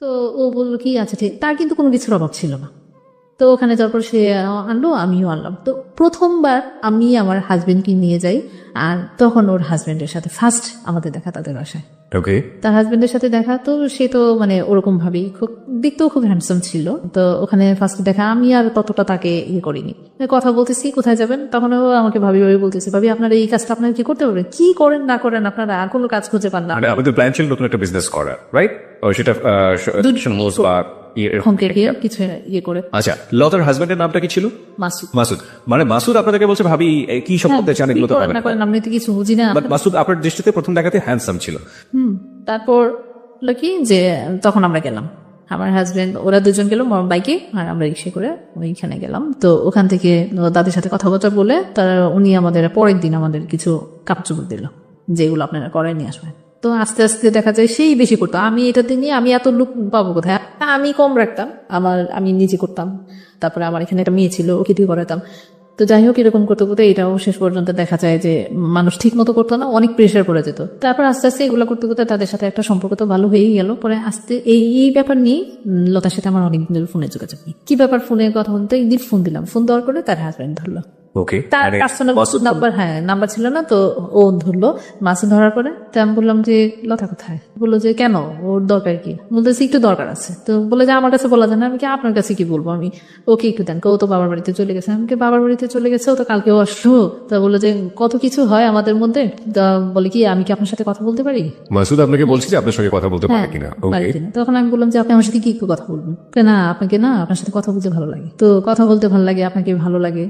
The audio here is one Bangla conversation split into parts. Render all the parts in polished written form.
তো ও বললো কি আচ্ছা ঠিক, তার কিন্তু কোনো কিছুর অভাব ছিল না। তো ওখানে যাওয়ার পর সে আনলো, আমিও আনলাম। তো প্রথমবার আমি আমার হাজবেন্ডকে নিয়ে যাই, আর তখন ওর হাজবেন্ডের সাথে ফার্স্ট আমাদের দেখা তাদের বাসায়। ওকে, তার হাজবেন্ডের সাথে দেখা, তো সে তো মানে ওরকম ভাবেই খুব দেখতেও খুব হ্যান্ডসাম ছিল। তো ওখানে ফার্স্ট দেখা, আমি আর ততটা তাকে ইয়ে করিনি। কথা বলতেছি কোথায় যাবেন, তখন ও আমাকে ভাবি বলতেছে, ভাবি আপনারা এই কাজটা আপনারা কি করতে পারবেন, কি করেন না করেন আপনারা আর কোনো কাজ খুঁজে পান না। মানে আমাদের প্ল্যান ছিল নতুন একটা বিজনেস করা, রাইট? সেটা বা কিছু ইয়ে করে। আচ্ছা, লতার হাজবেন্ডের নামটা কি ছিল? মাসুদ। মাসুদ, মানে মাসুদ আপনাদেরকে বলছে ভাবি কি সব করতে চান, এগুলো তো পাবেন না করেন, আমি তো কিছু বুঝি না। বাট মাসুদ আপনার দৃষ্টিতে প্রথম দেখাতে হ্যান্ডসাম ছিল। তারপর হলো কি যে তখন আমরা গেলাম, আমার হাজবেন্ড ওরা দুজন গেল বাইকে, আর আমরা রিক্সা করে ওইখানে গেলাম। তো ওখান থেকে দাদির সাথে কথাবার্তা বলে তারা উনি আমাদের পরের দিন আমাদের কিছু কাপড় চোপড় দিল, যেগুলো আপনারা করাই নিয়ে আসবেন। তো আস্তে আস্তে দেখা যায় সেই বেশি করতো, আমি এটাতে নিয়ে আমি এত লুক পাবো কোথায়, আমি কম রাখতাম, আমি নিজে করতাম। তারপরে আমার এখানে একটা মেয়ে ছিল, ওকে দিয়ে করাতাম। তো যাই হোক, এরকম করতে করতে এটাও শেষ পর্যন্ত দেখা যায় যে মানুষ ঠিক মতো করতো না, অনেক প্রেশার পড়ে যেত। তারপর আস্তে আস্তে এগুলো করতে করতে তাদের সাথে একটা সম্পর্ক তো ভালো হয়েই গেল। পরে আস্তে এই ব্যাপার নিয়ে লতার সাথে আমার অনেকদিন ধরে ফোনে যোগাযোগ নেই। কি ব্যাপার, ফোনে কথা বলতে একদিন ফোন দিলাম, ফোন দেওয়ার পরে তার হাজব্যান্ড ধরলো। ওকে, তার পার্সোনাল নাম্বার, হ্যাঁ নাম্বার ছিল না, তো ও ধরলো। মাসুদ ধরার পরে তো আমি বললাম যে লতা কোথায়, বললো যে কেন, ওর দরকার কি, বলতেছি একটু দরকার আছে। তো বলে যে আমার কাছে বলা যায় না, আমি কি আপনার কাছে কি বলবো, আমি ওকে একটু দেন। ও তো বাবার বাড়িতে চলে গেছে, আমাকে বাবার বাড়িতে চলে গেছে, ও তো কালকেও আসলো। তা বললো যে কত কিছু হয় আমাদের মধ্যে, তা বলে কি আমি কি আপনার সাথে কথা বলতে পারি। মাসুদ আপনাকে বলছি যে আপনার সঙ্গে কথা বলতে পারে কিনা। পারি কিনা। তখন আমি বললাম যে আপনি আমার সাথে কি একটু কথা বলবেন, না আপনাকে না, আপনার সাথে কথা বলতে ভালো লাগে, তো কথা বলতে ভালো লাগে, আপনাকে ভালো লাগে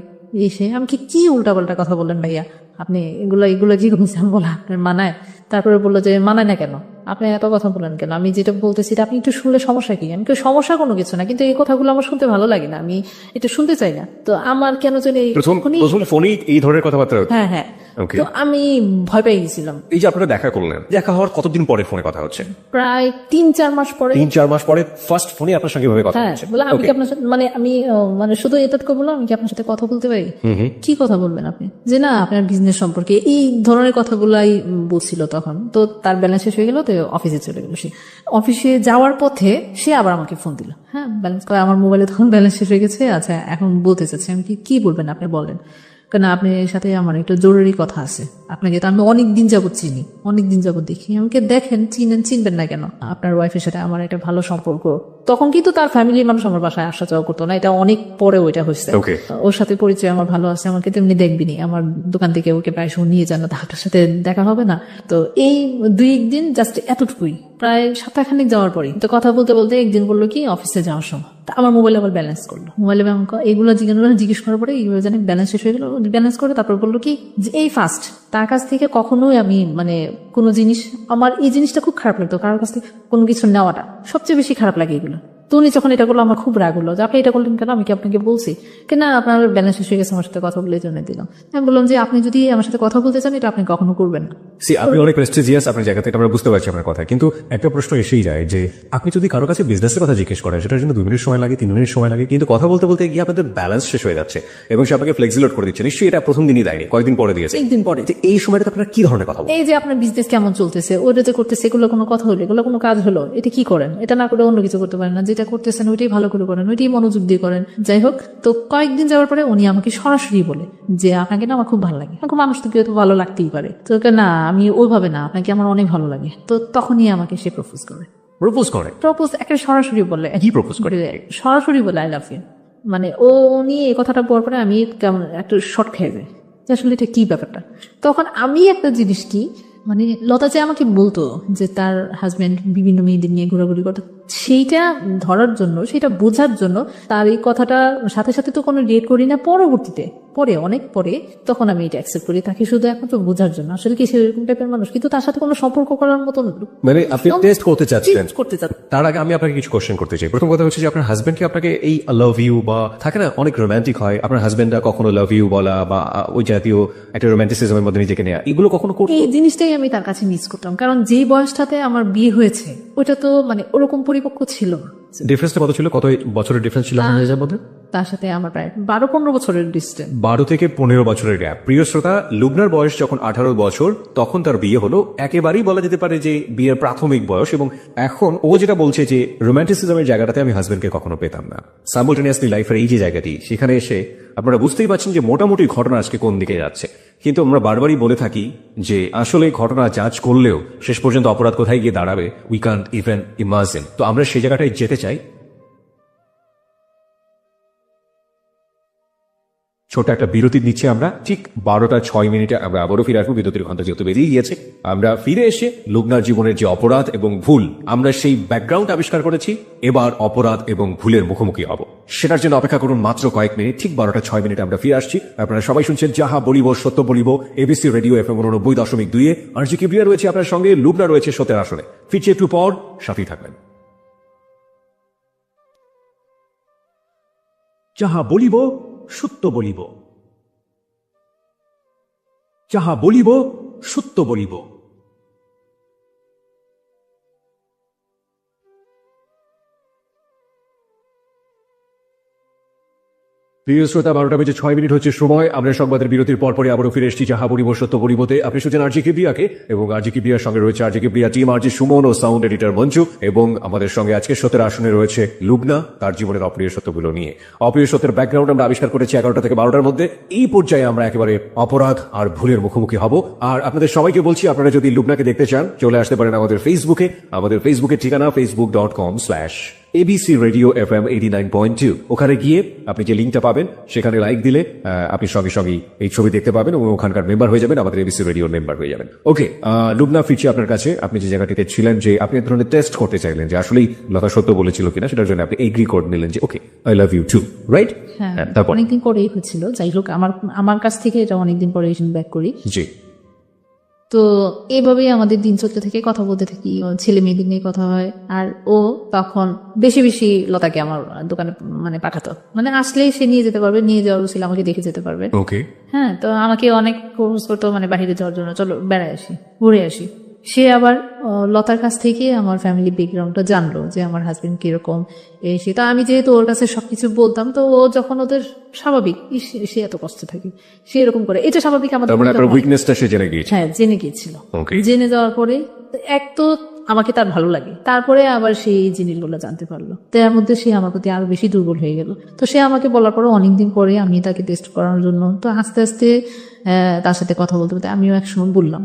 এসে। আমি কি উল্টাপাল্টা কথা বললেন ভাইয়া, আপনি এগুলো কি করছেন বলা আপনার মানায়। তারপরে বললো যে মানায় না কেন, আপনি এত কথা বলেন কেন, আমি যেটা বলতেছি আপনি একটু শুনলে সমস্যা কি। আমি সমস্যা কোনো কিছু না, কিন্তু এই কথাগুলো আমার শুনতে ভালো লাগে না, আমি এটা শুনতে চাই না। তো আমার কেন জানি প্রথম ফোনেই এই ধরনের কথাবার্তা। হ্যাঁ হ্যাঁ, তো আমি ভয় পেয়ে গেছিলাম। এই যে আপনারা দেখা করলেন, দেখা হওয়ার কতদিন পরে ফোনে কথা হচ্ছে? প্রায় 3-4 মাস পরে। 3-4 মাস পরে ফার্স্ট ফোনে আপনার সঙ্গে ভাবে কথা হচ্ছে। বলে আমি কি আপনার সাথে মানে আমি মানে শুধু এতটুকু বললাম, আমি কি আপনার সাথে কথা বলতে পারি। কি কথা বলবেন আপনি, যে না আপনার বিজনেস সম্পর্কে এই ধরনের কথাগুলাই বলছিল তখন। তো তার ব্যালেন্স শেষ হয়ে গেল, তো অফিসে চলে গেল। সে অফিসে যাওয়ার পথে সে আবার আমাকে ফোন দিল, হ্যাঁ ব্যালেন্স করে, আমার মোবাইলে তখন ব্যালেন্স শেষ হয়ে গেছে। আচ্ছা এখন বলতে চাচ্ছি, আমি কি বলবেন আপনি বলেন, কেন আপনার সাথে আমার একটু জরুরি কথা আছে। আপনাকে তো আমি অনেকদিন যাবত চিনি, অনেকদিন যাবত দেখি, আমাকে দেখেন চিনবেন না কেন, আপনার ওয়াইফের সাথে আমার একটা ভালো সম্পর্ক। তখন কিন্তু তার ফ্যামিলির মানুষ আমার বাসায় আসা যাওয়া করতো না, এটা অনেক পরে ওইটা হয়েছে। ওর সাথে পরিচয় আমার ভালো আছে, আমাকে তেমনি দেখবিনি, আমার দোকান থেকে ওকে প্রায় সময় নিয়ে যান, তার সাথে দেখা হবে না। তো এই 2 দিন জাস্ট এতটুকুই, প্রায় সপ্তাহখানিক যাওয়ার পরই তো কথা বলতে বলতে একদিন বললো কি অফিসে যাওয়ার সময় আমার মোবাইলে আবার ব্যালেন্স করলো। মোবাইলে এগুলো জিজ্ঞেস করার পরে এইগুলো জানি ব্যালেন্স শেষ হয়ে গেল, ব্যালেন্স করে তারপর বললো কি যে এই ফার্স্ট তার কাছ থেকে কখনোই আমি মানে কোনো জিনিস, আমার এই জিনিসটা খুব খারাপ লাগতো, কারোর কাছ থেকে কোনো কিছু নেওয়াটা সবচেয়ে বেশি খারাপ লাগে এগুলো। তো উনি যখন এটা করলো আমার খুব রাগ হলো, যে আপনি এটা করলেন কেন, আমি কি আপনাকে বলছি কেন, আপনার ব্যালেন্স শেষ হয়ে গেছে, আমার সাথে কথা বলে জন্য দিলাম। আমি বললাম যে আপনি যদি আমার সাথে কথা বলতে চান, এটা আপনি কখনো করবেন না। আপনি অনেক প্রেস্টিজিয়াস আপনার জায়গা থেকে, আমরা বুঝতে পারছি আপনার কথা, কিন্তু একটা প্রশ্ন এসেই যায় যে আপনি যদি কারো কাছে বিজনেসের কথা জিজ্ঞেস করেন, সেটার জন্য 2 মিনিট সময় লাগে, 3 মিনিট সময় লাগে, কিন্তু কথা বলতে বলতে গিয়ে আপনাদের ব্যালেন্স শেষ হয়ে যাচ্ছে এবং সে আপনাকে ফ্লেক্সিলোড করে দিচ্ছে। নিশ্চয়ই এটা প্রথম দিনই দেয়নি, কয়েকদিন পরে দিয়েছে। একদিন পরে। এই সময়টা আপনারা কি ধরনের কথা বলেন? এই যে আপনার বিজনেস কেমন চলতেছে, ওটা যে করতেছে, এগুলো কোনো কথা হলো, এগুলো কোনো কাজ হলো, এটা কি করেন, এটা না করে অন্য কিছু করতে পারেন না, যেটা করতেছেন ওইটাই ভালো করে করেন, ওইটাই মনোযোগ দিয়ে করেন। যাই হোক, তো কয়েকদিন যাওয়ার পরে উনি আমাকে সরাসরি বলে যে আপনাকে না আমার খুব ভালো লাগে। এখন মানুষ তো কেউ তো ভালো লাগতেই পারে, তো না আমি ওইভাবে না, আপনাকে আমার অনেক ভালো লাগে। তো তখনই আমাকে সে প্রপোজ করে। প্রপোজ একটা সরাসরি বলে, কি প্রপোজ করে? সরাসরি বলে আই লাভ ইউ। মানে উনি এই কথাটা বলার পরে আমি কেমন একটু শর্ট খেয়ে যাই, আসলে এটা কি ব্যাপারটা। তখন আমি একটা জিনিস কি মানে লতা যে আমাকে বলতো যে তার হাজবেন্ড বিভিন্ন মেয়েদের নিয়ে ঘোরাঘুরি করতো, সেইটা ধরার জন্য, সেটা বোঝার জন্য তার এই কথাটা সাথে সাথে তো কোনো রিয়েক্ট করি না, পরবর্তীতে পরে অনেক পরে তখন আমি এটা অ্যাকসেপ্ট করি, তাকে শুধু একমাত্র বোঝার জন্য, আসলে কি সেরকম টাইপের মানুষ, কিন্তু তার সাথে কোনো সম্পর্ক করার মতন মানে আপনি টেস্ট করতে চাচ্ছেন। করতে তার আগে আমি আপনাকে কিছু কোশ্চেন করতে চাই। প্রথম কথা হচ্ছে যে আপনার হাজবেন্ড কি আপনাকে এই লাভ ইউ বা থাকে না অনেক রোমান্টিক হয়, আপনার হাজবেন্ডরা কখনো লাভ ইউ বলা বা ওই জাতীয় একটা রোমান্টিসিজমের মধ্যে নিজেকে নেওয়া, এগুলো কখনো করতে? এই জিনিসটাই আমি তার কাছে মিস করতাম, কারণ যে বয়সটাতে আমার বিয়ে হয়েছে ওইটা তো মানে ওরকম পরিপক্ক ছিল না। ডিফারেন্সটা কত ছিল, কত বছরের ডিফারেন্স ছিল আপনাদের মধ্যে? তার সাথে আমার প্রায় 12-15 বছরের ডিস্টেন্স। 12 থেকে 15 বছরের গ্যাপ। প্রিয় শ্রোতা, লুবনার বয়স যখন 18 বছর তখন তার বিয়ে হলো, একেবারেই বলা যেতে পারে যে বিয়ের প্রাথমিক বয়স। এবং এখন ও যেটা বলছে যে রোম্যান্টিসিজমের জায়গাটাতে আমি হাজবেন্ডকে কখনো পেতাম না। সাইমultaneously লাইফের এই যে জায়গাটি, সেখানে এসে আপনারা বুঝতেই পারছেন যে মোটামুটি ঘটনা আজকে কোন দিকে যাচ্ছে। কিন্তু আমরা বারবারই বলে থাকি যে আসলে ঘটনা জাজ করলেও শেষ পর্যন্ত অপরাধ কোথায় গিয়ে দাঁড়াবে উই ক্যান্ট ইভেন ইমাজিন। তো আমরা সেই জায়গাটায় যেতে চাই। ছোট একটা বিরতি নিচ্ছে আমরা, ঠিক 12:06 আমরা আবারও ফিরে আসবো। বিরতির ঘন্টা যেহেতু বেরিয়ে গিয়েছে, আমরা ফিরে এসে লুবনার জীবনের যে অপরাধ এবং ভুল, আমরা সেই ব্যাকগ্রাউন্ড আবিষ্কার করেছি। এবার অপরাধ এবং ভুলের মুখোমুখি হব, সেটার জন্য অপেক্ষা করুন মাত্র কয়েক মিনিট। ঠিক 12:06 আমরা ফিরে আসছি। আপনারা সবাই শুনছেন যাহা বলিব সত্য বলিব, এবিসি রেডিও FM 89.2। আরজি কিবরিয়া রয়েছে আপনার সঙ্গে, লুবনা রয়েছে সত্যের আসনে। ফিরছে একটু পর, সাথেই থাকবেন। যাহা বলিব সত্য বলিব, যাহা বলিব সত্য বলিব। প্রিয় শ্রোতা, 12:06 হচ্ছে সময়। আমরা সংবাদের বিরতির পরপরই আবারও ফিরে এসেছি যাহা বলিব সত্য বলিবতে। আপনি শুনছেন আরজি কিবরিয়াকে, এবং আরজি কিবরিয়ার সঙ্গে রয়েছে আরজি কিবরিয়া টিম, আরজি সুমন ও সাউন্ড এডিটর মঞ্জু। এবং আমাদের সঙ্গে আজকে সত্যের আসনে রয়েছে লুবনা, তার জীবনের অপ্রিয় সত্যগুলো নিয়ে। অপ্রিয় সত্যের ব্যাকগ্রাউন্ড আমরা আবিষ্কার করেছি 11টা থেকে 12টার মধ্যে। এই পর্যায়ে আমরা একেবারে অপরাধ আর ভুলের মুখোমুখি হব। আর আপনাদের সবাইকে বলছি, আপনারা যদি লুবনাকে দেখতে চান, চলে আসতে পারেন আমাদের ফেসবুকে। আমাদের ফেসবুকের ঠিকানা facebook.com/ABC Radio FM 89.2। ওখানে গিয়ে আপনি যে লিঙ্কটা পাবেন, সেখানে লাইক দিলে আপনি সঙ্গে সঙ্গে এই ছবি দেখতে পাবেন এবং ওখানকার মেম্বার হয়ে যাবেন, আমাদের এবিসি রেডিওর মেম্বার হয়ে যাবেন। ওকে লুবনা, ফিরছি আপনার কাছে। আপনি যে জায়গাটিতে ছিলেন, যে আপনি এক ধরনের টেস্ট করতে চাইলেন যে আসলেই লতা সত্য বলেছিল কিনা, সেটার জন্য আপনি এগ্রি করে নিলেন যে okay I love you too, right? হ্যাঁ, তারপর অনেকদিন পরেই হয়েছিল। যাই হোক, আমার কাছ থেকে এটা অনেকদিন পরে ব্যাক করি। জি। তো এইভাবেই আমাদের দিন চলতে থেকে, কথা বলতে থাকি, ছেলে মেয়েদের নিয়ে কথা হয়। আর ও তখন বেশি বেশি লতাকে আমার দোকানে মানে পাঠাতো, মানে আসলেই সে নিয়ে যেতে পারবে, নিয়ে যাওয়ার ছিল আমাকে দেখে যেতে পারবে। ওকে। হ্যাঁ, তো আমাকে অনেক ফোর্স করতো মানে বাইরে যাওয়ার জন্য, চলো বেড়াই আসি, ঘুরে আসি। সে আবার লতার কাছ থেকে আমার ফ্যামিলি ব্যাকগ্রাউন্ডটা জানলো যে আমার হাজবেন্ড কিরকম এসে। তো আমি যেহেতু ওর কাছে সবকিছু বলতাম, তো ও যখন ওদের স্বাভাবিক সে এত কষ্ট থাকে, সে এরকম করে, এটা স্বাভাবিক আমাদের। উইকনেসটা সে জেনে গিয়েছে। হ্যাঁ, জেনে গিয়েছিল। Okay. জেনে যাওয়ার পরে এক তো আমাকে তার ভালো লাগে, তারপরে আবার সেই জিনিসগুলো জানতে পারলো, তার মধ্যে সে আমার প্রতি আরো বেশি দুর্বল হয়ে গেল। তো সে আমাকে বলার পরে অনেকদিন পরে আমি তাকে টেস্ট করানোর জন্য, তো আস্তে আস্তে তার সাথে কথা বলতে বলতে আমিও একসময় বললাম।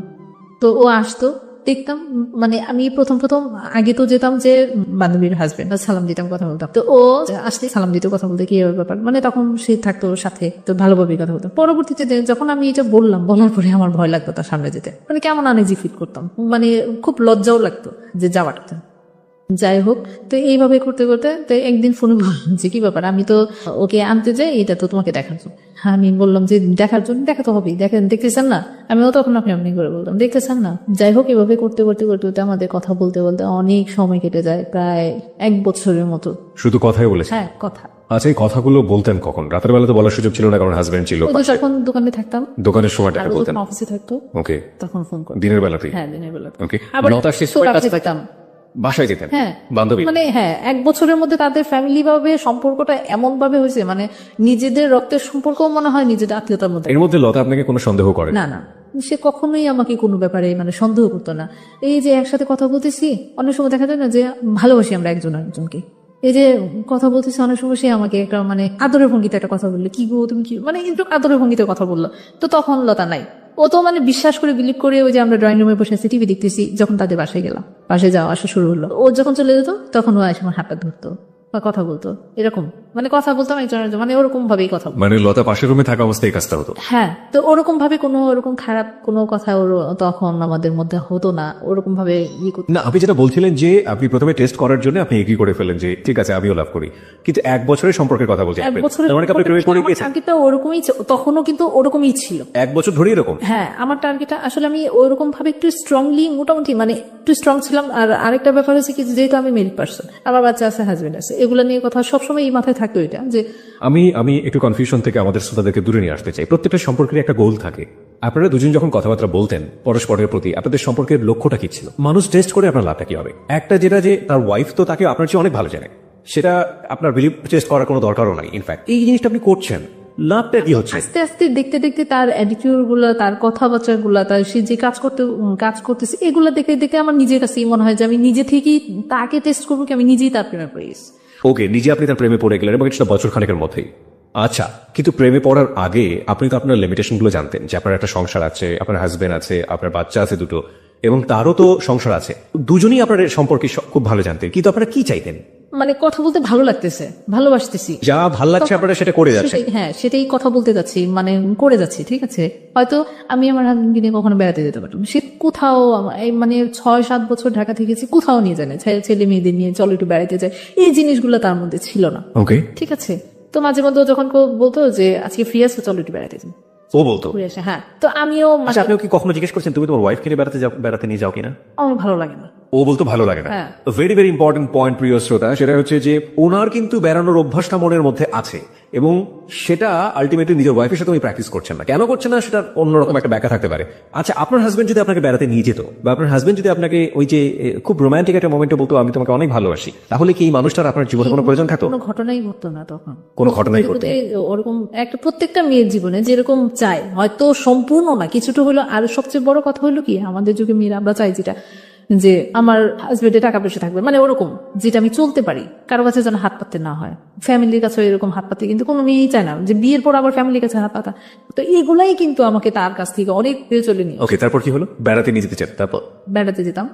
তো ও আসতো, দেখতাম, মানে আমি প্রথম আগে তো যেতাম যে বান্ধবীর হাজবেন্ড, সালাম দিতাম, কথা বলতাম। তো ও আসলে সালাম দিতে, কথা বলতে কি ব্যাপার, মানে তখন সে থাকতো সাথে, তো ভালোভাবে কথা বলতাম। পরবর্তীতে যখন আমি এটা বলার পরে আমার ভয় লাগতো তার সামনে যেতে, মানে কেমন আনইজি ফিল করতাম, মানে খুব লজ্জাও লাগতো যে যাওয়াটা। যাই হোক, তো এইভাবে করতে করতে তো একদিন ফোনে বললাম যে কি ব্যাপার, আমি তো ওকে আনতে যাই, এটা তো তোমাকে দেখার জন্য। আমি বললাম যে দেখার জন্য, দেখা তো হবেই, দেখতে চান না? আমিও তখন আপনি করে বলতাম দেখতে চান না? যাই হোক, এভাবে করতে আমাদের কথা বলতে অনেক সময় কেটে যায়, প্রায় 1 বছরের মতো। শুধু কথাই বলেছে? হ্যাঁ, কথা। আচ্ছা, এই কথাগুলো বলতেন কখন? রাতের বেলা তো বলার সুযোগ ছিল না, কারণ হাজবেন্ড ছিল। যখন দোকানে থাকতাম, দোকানের সময়টা বলতেন? অফিসে থাকতো। ওকে। তখন ফোন করতাম দিনের বেলাতেই? হ্যাঁ, দিনের বেলা। ওকে। আবার নটা শেষ করে কাছে থাকতাম, বাসায় যেতেন? হ্যাঁ, বান্ধবী মানে হ্যাঁ, 1 বছরের মধ্যে তাদের ফ্যামিলি ভাবে সম্পর্কটা এমন ভাবে হয়েছে, মানে নিজেদের রক্তের সম্পর্ক মনে হয় নিজেদের আত্মীয়তার মধ্যে। এর মধ্যে লতা আপনাকে কোনো সন্দেহ করে না? না, সে কখনোই আমাকে কোনো ব্যাপারে মানে সন্দেহ করতো না। এই যে একসাথে কথা বলতেছি, অনেক সময় দেখা যায় না যে ভালোবাসি আমরা একজন আরেকজনকে, এই যে কথা বলতেছি, অনেক সময় সে আমাকে একটা মানে আদরের ভঙ্গিতে একটা কথা বললো, কি গো তুমি কি, মানে একটু আদরের ভঙ্গিতে কথা বললো। তো তখন লতা নাই, ও তো মানে বিশ্বাস করে বিলিভ করে, ওই যে আমরা ড্রয়িং রুমে বসে আছি, টিভি দেখতেছি, যখন তাদের বাসায় গেলাম, বাসায় যাওয়া আসা শুরু হলো, ও যখন চলে যেত তখন ও এসে আমার হাতটা ধরতো বা কথা বলতো, এরকম মানে কথা বলতাম একজনের, মানে ওরকম ভাবেই কথা বলতো। মানে লতা পাশের রুমে থাকা অবস্থায় কাজটা হতো? হ্যাঁ, তো ওরকম ভাবে কোনো ওরকম খারাপ কোনো কথা ওর তখন আমাদের মধ্যে হতো না, ওরকম ভাবে না। আপনি যেটা বলছিলেন যে আপনি প্রথমে টেস্ট করার জন্য আপনি এগ্রি করে ফেলেন যে ঠিক আছে আমিও লাভ করি, কিন্তু 1 বছরের সম্পর্কের কথা বলছেন? 1 বছরের টার্গেটটা ওরকমই, তখনও কিন্তু ওরকমই ছিল। 1 বছর ধরে এরকম? হ্যাঁ, আমার টার্গেটটা আসলে আমি ওরকম ভাবে একটু স্ট্রংলি, মোটামুটি মানে একটু স্ট্রং ছিলাম। আর আরেকটা ব্যাপার হচ্ছে কি, যেহেতু আমি মেরিড পার্সন, আমার বাচ্চা আছে, হাজবেন্ড আছে, এগুলো নিয়ে কথা সবসময় এই মাথায় থাকতো, এটা যে আমি একটু কনফিউশন থেকে আমাদের শ্রোতাদেরকে দূরে নিয়ে আসতে চাই। প্রত্যেকটা সম্পর্কের একটা গোল থাকে। আপনারা দুজন যখন কথাবার্তা বলতেন পরস্পরের প্রতি, আপনাদের সম্পর্কের লক্ষ্যটা কি ছিল? মানুষ টেস্ট করে আপনার লাভটা কি হবে? একটা যেটা যে তার ওয়াইফ তো তাকে আপনার চেয়ে অনেক ভালো জানে, সেটা আপনার বিলিভ টেস্ট করার কোনো দরকারও নাই। ইনফ্যাক্ট এই জিনিসটা আপনি করছেন, লাভটা কি হচ্ছে? আস্তে আস্তে দেখতে দেখতে তার অ্যাটিটিউড গুলা, তার কথাবার্তা গুলা, তার সে যে কাজ করতেছে, এগুলা দেখে দেখে আমার নিজের কাছে মনে হয় যে আমি নিজে থেকেই তাকে টেস্ট করবো, কি আমি নিজেই তার প্রেমে পড়ে গেছি। ওকে, নিজে আপনি তার প্রেমে পড়ে গেলেন এবং এটা বছর খানেকের মধ্যেই। আচ্ছা, কিন্তু প্রেমে পড়ার আগে আপনি তো আপনার লিমিটেশন গুলো জানতেন যে আপনার একটা সংসার আছে, আপনার হাজবেন্ড আছে, আপনার বাচ্চা আছে দুটো, এবং তারও তো সংসার আছে। দুজনেই আপনার সম্পর্কে খুব ভালো জানতেন, কিন্তু আপনারা কি চাইতেন? মানে কথা বলতে ভালো লাগতেছে, ভালোবাসতেছি, যা ভালো লাগছে আপনারা সেটা করে যাচ্ছেন। হ্যাঁ সেটাই কথা বলতে যাচ্ছি, মানে করে যাচ্ছি। ঠিক আছে, হয়তো আমি আমার হাজবেন্ডকে নিয়ে কখনো বেড়াতে যেতে পারতাম, সে কোথাও মানে 6-7 বছর ঢাকা থেকেছি, কোথাও নিয়ে যায় না, ছেলে মেয়েদের নিয়ে চলো একটু বেড়াতে যায়, এই জিনিসগুলো তার মধ্যে ছিল না। ওকে, ঠিক আছে, তো মাঝে মধ্যে যখন বলতো যে আজকে ফ্রি আছো চলো একটু বেড়াতে যাই, ও বলতো। ঘুরে আসে। হ্যাঁ, তো আমিও আচ্ছা, আপনিও কি কখনো জিজ্ঞেস করছেন তুমি তোমার ওয়াইফকে নিয়ে বেড়াতে নিয়ে যাও কিনা? আমার ভালো লাগে না। ও বলতো ভালো লাগে না। হ্যাঁ। ভেরি ভেরি ইম্পর্টেন্ট পয়েন্ট প্রিয় শ্রোতা, সেটা হচ্ছে যে ওনার কিন্তু বেড়ানোর অভ্যাসটা মনের মধ্যে আছে এবং সেটা আলটিমেটলি নিজের ওয়াইফের সাথে উনি প্র্যাকটিস করছেন না। কেন করছেন না সেটা অন্যরকম একটা ব্যাখ্যা থাকতে পারে। আচ্ছা, আপনার হাজবেন্ড যদি আপনাকে বেড়াতে নিয়ে যেত, বা আপনার হাজবেন্ড যদি আপনাকে ওই যে খুব রোমান্টিক একটা মোমেন্টে বলতো আমি তোমাকে অনেক ভালোবাসি, তাহলে কি এই মানুষটার আপনার জীবনে কোনো প্রয়োজন থাকতো? কোনো ঘটনাই ঘটতো না তখন, কোনো ঘটনাই ঘটতো না। ওরকম একটা প্রত্যেকটা মেয়ের জীবনে যেরকম চায়, হয়তো সম্পূর্ণ না, কিছুটা হলো। আর সবচেয়ে বড় কথা হলো কি, আমাদের যুগে মেয়েরা আমরা চাই যেটা, যে আমার হাজবেন্ডের টাকা পয়সা থাকবে, মানে ওরকম যেটা আমি চলতে পারি, কারো কাছে যেন হাত পাততে না হয়, ফ্যামিলির কাছে এরকম হাত পাতে কিন্তু কোনো মেয়েই চায় না যে বিয়ের পর আবার ফ্যামিলির কাছে হাত পাতা। তো এগুলাই কিন্তু আমাকে তার কাছ থেকে অনেক দূরে চলে নিয়ে। ওকে, তারপর কি হলো? বেড়াতে নিয়ে যেতে চান, তারপর বেড়াতে যেতাম,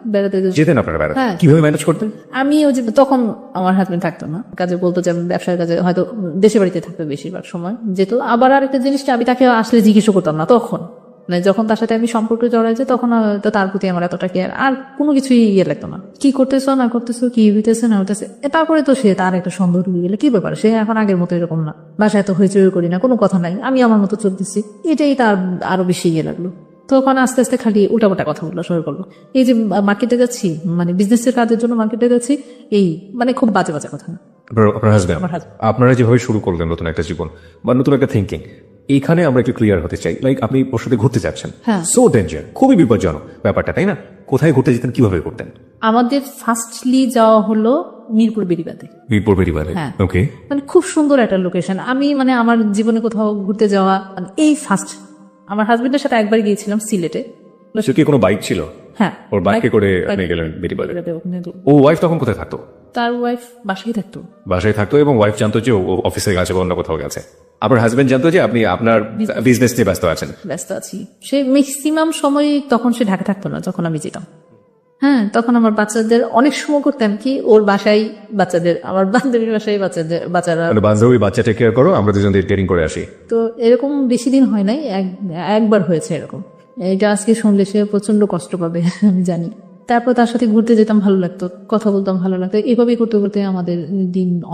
যেতেন আপনারা বেড়াতে? হ্যাঁ। কিভাবে ম্যানেজ করতেন? আমি ওই যে তখন আমার হাজবেন্ড থাকতো না, কাজে বলতো যে আমি ব্যবসার কাজে, হয়তো দেশে বাড়িতে থাকতো বেশিরভাগ সময় যেত। আবার আরেকটা জিনিসটা, আমি তাকে আসলে জিজ্ঞেস করতাম না তখন, মানে যখন তার সাথে আমি সম্পর্কে জড়াই যে তখন তো তার প্রতি আমার এতটা কেয়ার আর কোনো কিছুই লাগতো না। কি করতেছো না করতেছো, কি হইতেছে না হইতেছে, তারপরে তো সে তার একটা সন্দেহ ঢুকে গেলে কি ব্যাপার, সে এখন আগের মতো এরকম না, বাসায় তো হইচই করি না, কোনো কথা নাই, আমি আমার মতো চলতেছি, এটাই তার আরো বেশি লাগলো। তখন আস্তে আস্তে খালি উল্টাপাল্টা কথা বললো, শুরু করলো। এই যে মার্কেটে যাচ্ছি, মানে বিজনেসের কাজের জন্য মার্কেটে যাচ্ছি, এই মানে খুব বাজে বাজে কথা। আপনার হাজবেন্ড, আপনারা যেভাবে শুরু করলেন নতুন একটা জীবন বা নতুন একটা থিঙ্কিং, এখানে আমরা একটু ক্লিয়ার হতে চাই। লাইক আপনি ওর সাথে ঘুরতে যাচ্ছেন, সো ডেঞ্জার, খুবই বিপজ্জনক ব্যাপারটা, তাই না? কোথায় ঘুরতে যেতেন, কিভাবে করতেন? আমাদের ফার্স্টলি যাওয়া হলো মিরপুর বেড়িবাঁধে। মিরপুর বেড়িবাঁধে, হ্যাঁ। ওকে। মানে খুব সুন্দর একটা লোকেশন। আমি মানে আমার জীবনে কোথাও ঘুরতে যাওয়া মানে এই ফার্স্ট। আমার হাজবেন্ডের সাথে একবার গিয়েছিলাম সিলেটে। সে কি কোনো বাইক ছিল? হ্যাঁ, ওর বাইকে করে আপনি গেলেন বেড়িবাঁধে। ও ওয়াইফ তখন কোথায় থাকতো? তার ওয়াইফ বাসায় থাকতো। বাসায় থাকতো এবং ওয়াইফ জানতো যে ও অফিসে গেছে বা অন্য কোথাও গেছে। আপনার হাজবেন্ড জানতো যে আপনি আপনার বিজনেস নিয়ে ব্যস্ত আছি। সে ম্যাক্সিমাম সময় তখন সে ঢাকা থাকতো না যখন আমি যেতাম। হ্যাঁ, তখন আমার বাচ্চাদের অনেক সময় করতাম কি, ওর বাসায় বাচ্চাদের, আমার বান্ধবীর বাসায় বাচ্চারা, বান্ধবী বাচ্চা টেক কেয়ার করো, আমরা দুজন ডেটিং করে আসি। তো এরকম বেশি দিন হয় নাই, একবার হয়েছে এরকম। এটা আজকে শুনলে সে প্রচন্ড কষ্ট পাবে আমি জানি। তারপর তার সাথে ঘুরতে যেতাম, ভালো লাগতো, কথা বলতাম, ভালো লাগতো। এভাবেই করতে করতে আমাদের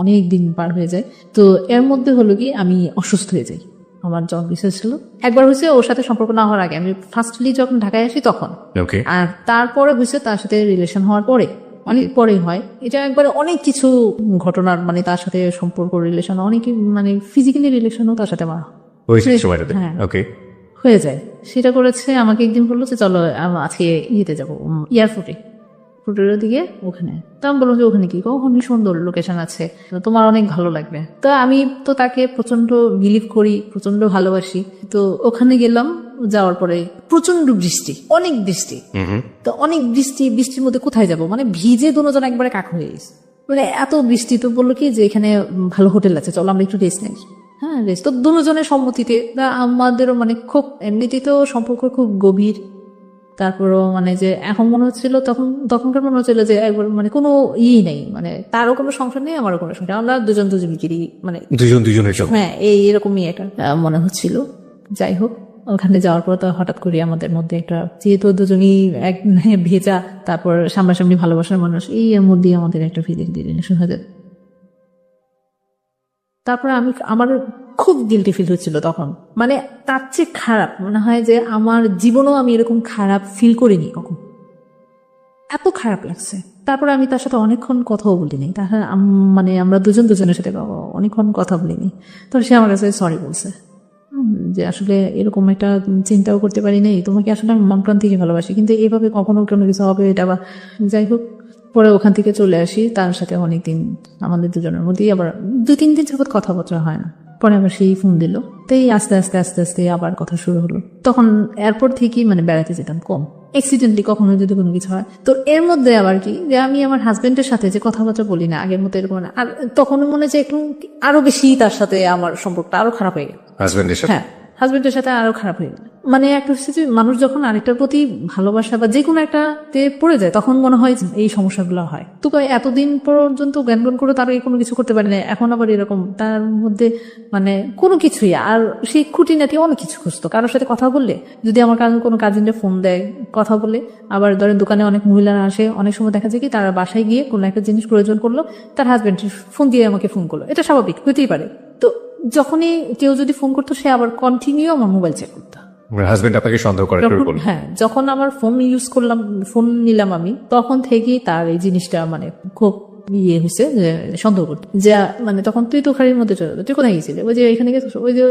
অনেক দিন পার হয়ে যায়। তো এর মধ্যে হলো কি, আমি অসুস্থ হয়ে যাই। আমার জন্ডিস ছিল একবার, হয়েছে ওর সাথে সম্পর্ক না হওয়ার আগে, আমি ফার্স্টলি যখন ঢাকায় আসি তখন। আর তারপরে হয়েছে তার সাথে রিলেশন হওয়ার পরে, অনেক পরে হয় এটা। একবারে অনেক কিছু ঘটনার মানে তার সাথে সম্পর্ক, রিলেশন, অনেক মানে ফিজিক্যালি রিলেশনও তার সাথে আমার হয়ে যায়। সেটা করেছে, আমাকে একদিন বললো যে চলো আজকে ইয়েতে যাবো, এয়ারপোর্টে, ফুটের দিকে, ওখানে। তো আমি বললাম যে ওখানে কি, ওখানে সুন্দর লোকেশন আছে, তোমার অনেক ভালো লাগবে। তো আমি তো তাকে প্রচন্ড বিলিভ করি, প্রচন্ড ভালোবাসি। তো ওখানে গেলাম, যাওয়ার পরে প্রচন্ড বৃষ্টি, অনেক বৃষ্টি। তো অনেক বৃষ্টির মধ্যে কোথায় যাব, মানে ভিজে দুজন একবারে কাক হয়ে গেছে, মানে এত বৃষ্টি। তো বললো কি যে এখানে ভালো হোটেল আছে, চলো আমরা একটু রেস্ট নেই। হ্যাঁ, রেস্ট তো দুজনের সম্মতিতে। আমাদেরও মানে খুব এমনিতেই তো সম্পর্ক খুব গভীর। তারপরও মানে যে এখন মনে হচ্ছিল, তখনকার মনে হচ্ছিল যে একবার মানে কোনো নেই, মানে তারও কোনো সংসার নেই, আমারও কোনো সংসার, আমরা দুজনকেই মানে দুজনের। হ্যাঁ, এরকমই একটা মনে হচ্ছিল। যাই হোক, ওখানে যাওয়ার পর তো হঠাৎ করে আমাদের মধ্যে একটা, যেহেতু দুজনই এক ভেজা, তারপর সামনাসামনি ভালোবাসার মানুষ, এর মধ্যেই আমাদের একটা রিলেশন হয়ে যায়। তারপরে আমার খুব গিল্টি ফিল হচ্ছিল তখন, মানে তার চেয়ে খারাপ মনে হয় যে আমার জীবনেও আমি এরকম খারাপ ফিল করিনি কখন, এত খারাপ লাগছে। তারপরে আমি তার সাথে অনেকক্ষণ কথাও বলিনি, তাহলে মানে আমরা দুজনের সাথে অনেকক্ষণ কথা বলিনি। তো সে আমার কাছে সরি বলছে যে আসলে এরকম একটা চিন্তাও করতে পারি নাই, তোমাকে আসলে আমি মন প্রাণ থেকে ভালোবাসি, কিন্তু এভাবে কখনো কোনো কিছু হবে এটা বা। যাই হোক, পরে ওখান থেকে চলে আসি, তার সাথে অনেকদিন আমাদের দুজনের মধ্যেই আবার 2-3 দিন যাবত কথাবার্তা হয় না। পরে আবার সেই ফোন দিল, তাই আস্তে আস্তে আস্তে আস্তে আবার কথা শুরু হলো। তখন এয়ারপোর্ট থেকেই মানে বেড়াতে যেতাম কম, অ্যাক্সিডেন্টলি কখনো যদি কোনো কিছু হয়। তো এর মধ্যে আবার কি যে আমি আমার হাজবেন্ডের সাথে যে কথাবার্তা বলি না আগের মতো এরকম না, আর তখন মনে হচ্ছে একটু আরো বেশি তার সাথে আমার সম্পর্কটা আরো খারাপ হয়ে গেল। হাজবেন্ডের সাথে? হ্যাঁ, হাজবেন্ডের সাথে আরো খারাপ হয়ে গেল। মানে একটা হচ্ছে যে মানুষ যখন আরেকটার প্রতি ভালোবাসা বা যে কোনো একটাতে পড়ে যায় তখন মনে হয় যে এই সমস্যাগুলো হয়। তো এতদিন পর্যন্ত জ্ঞান করে তার কোনো কিছু করতে পারি না, এখন আবার এরকম তার মধ্যে মানে কোনো কিছুই। আর সেই খুঁটিনাটি অনেক কিছু খুঁজতো, কারোর সাথে কথা বললে যদি আমার কোনো কাজিনরা ফোন দেয় কথা বলে, আবার ধরেন দোকানে অনেক মহিলারা আসে, অনেক সময় দেখা যায় কি তারা বাসায় গিয়ে কোনো একটা জিনিস প্রয়োজন করলো, তার হাজবেন্ড ফোন দিয়ে আমাকে ফোন করলো, এটা স্বাভাবিক হতেই পারে। তো যখনই কেউ যদি ফোন করতো সে আবার কন্টিনিউ আমার মোবাইল চেক করতো। হাজবেন্ড আপনাকে সন্দেহ করে শুরু করলো? হ্যাঁ, যখন আমার ফোন ইউজ করলাম, ফোন নিলাম আমি, তখন থেকেই তার এই জিনিসটা মানে খুব ইয়ে হয়েছে যে সন্দেহ করতো যে মানে তখন তুই তো খাড়ির মধ্যে চলে, তুই কোথায় গেছিলি, ওই যে এখানে গেছিস, ওই যে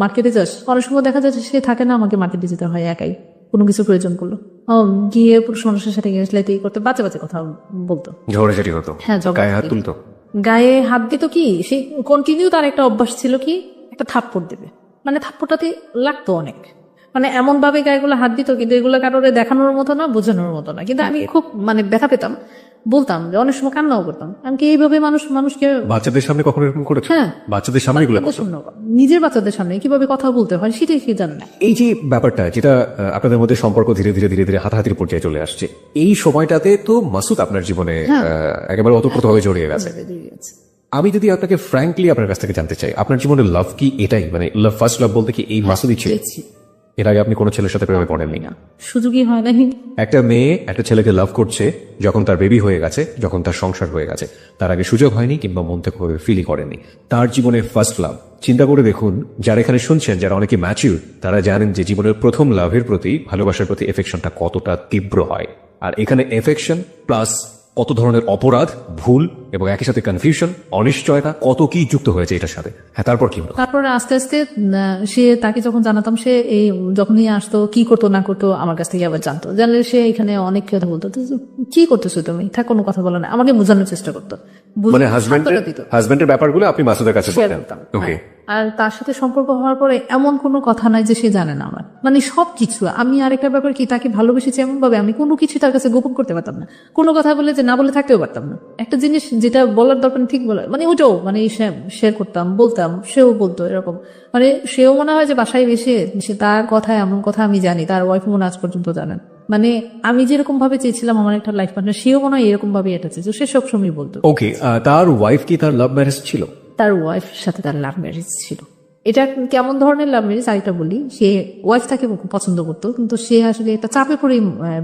মার্কেটে যাস। অনেক সময় দেখা যাচ্ছে সে থাকে না, আমাকে মার্কেটে যেতে হয় একাই, কোনো কিছু প্রয়োজন করলো গিয়ে পুরুষ মানুষের সাথে গেছলে এই করতে, বাচ্চা বাচ্চা কথা বলতো, ঝগড়াঝাটি হতো, হ্যাঁ গায়ে হাত তুলতো, গায়ে হাত দিত। কি সে কন্টিনিউ তার একটা অভ্যাস ছিল কি একটা থাপ্পড় দেবে, মানে থাপ্পড়টাতে লাগতো অনেক, মানে এমন ভাবে গায়েগুলো হাত দিত কিন্তু এগুলো কারোর দেখানোর মতো না, বোঝানোর মতো না, কিন্তু আমি খুব মানে ব্যথা পেতাম, বলতাম যে অনেক সময় কান্নাও করতাম। আমি কি এইভাবে মানুষকে বাচ্চাদের সামনে কখনো এরকম করেছে? হ্যাঁ, বাচ্চাদের সামনে এগুলো নিজের বাচ্চাদের সামনে কিভাবে কথা বলতে হয় সেটাই কি জানে না। এই যে ব্যাপারটা যেটা আপনাদের মধ্যে সম্পর্ক ধীরে ধীরে ধীরে ধীরে হাতাহাতির পর্যায়ে চলে আসছে, এই সময়টাতে তো মাসুদ আপনার জীবনে একেবারে ওতপ্রোতভাবে জড়িয়ে গেছে। আমি যদি আপনাকে ফ্র্যাঙ্কলি আপনার কাছ থেকে জানতে চাই, আপনার জীবনে লাভ কি এটাই, মানে লাভ ফার্স্ট লাভ বলতে কি এই মাসুদই ছিল? এর আগে আপনি কোনো ছেলের সাথে প্রেমে পড়েননি? না, সুযোগই হয় না। একটা মেয়ে একটা ছেলেকে লাভ করছে যখন তার বেবি হয়ে গেছে, যখন তার সংসার হয়ে গেছে, তার আগে সুযোগ হয়নি কিংবা মন থেকে ফিলই করেনি। তার জীবনে ফার্স্ট লাভ, চিন্তা করে দেখুন, যারা এখানে শুনছেন যারা অনেকে ম্যাচিউর, তারা জানেন যে জীবনের প্রথম লাভের প্রতি, ভালোবাসার প্রতি এফেকশনটা কতটা তীব্র হয়। আর এখানে এফেকশন প্লাস কত ধরনের অপরাধ, ভুল এবং একই সাথে কনফিউশন, অনিশ্চয়তা, কত কি যুক্ত হয়েছে এটার সাথে। হ্যাঁ, তারপর কি হলো? তারপরে আস্তে আস্তে সে তাকে যখন জানাতাম, সে এই যখনই আসতো কি করতো না করতো আমার কাছ থেকে আবার জানতো, জানলে সে এখানে অনেক কথা বলতো, কি করতেছো তুমি, থাক কোনো কথা বলো না, আমাকে বোঝানোর চেষ্টা করতো। মানে হাজবেন্ডের ব্যাপারগুলো আপনি মাসুদের কাছে বলতেন? ওকে। আর তার সাথে সম্পর্ক হওয়ার পরে এমন কোনো কথা নাই যে সে জানে না আমার, মানে সবকিছু। আমি আরেকটা ব্যাপার কি, তাকে ভালোবেসেছি এমন ভাবে আমি কোনো কিছু তার কাছে গোপন করতে পারতাম না, কোনো কথা বলে যে না বলে থাকতেও পারতাম না। একটা জিনিস যেটা বলার দরকার ঠিক বলা, মানে ওটাও মানে শেয়ার করতাম, বলতাম, সেও বলতো, এরকম। মানে সেও মনে হয় যে বাসায় বেশে সে তার কথা এমন কথা আমি জানি, তার ওয়াইফ মনে আজ পর্যন্ত জানেন। মানে আমি যেরকম ভাবে চেয়েছিলাম আমার একটা লাইফ পার্টনার, সেও মনে হয় এরকম ভাবে এটা চেয়েছে, সে সবসময় বলতো। ওকে, তার ওয়াইফ কি তার লাভ ম্যারেজ ছিল? তার ওয়াইফ সাথে তার লাভ ম্যারেজ ছিল। এটা কেমন ধরনের লাভ ম্যারেজ আরেকটা বলি, সে ওয়াইফ তাকে পছন্দ করতো কিন্তু সে আসলে একটা চাপে পড়ে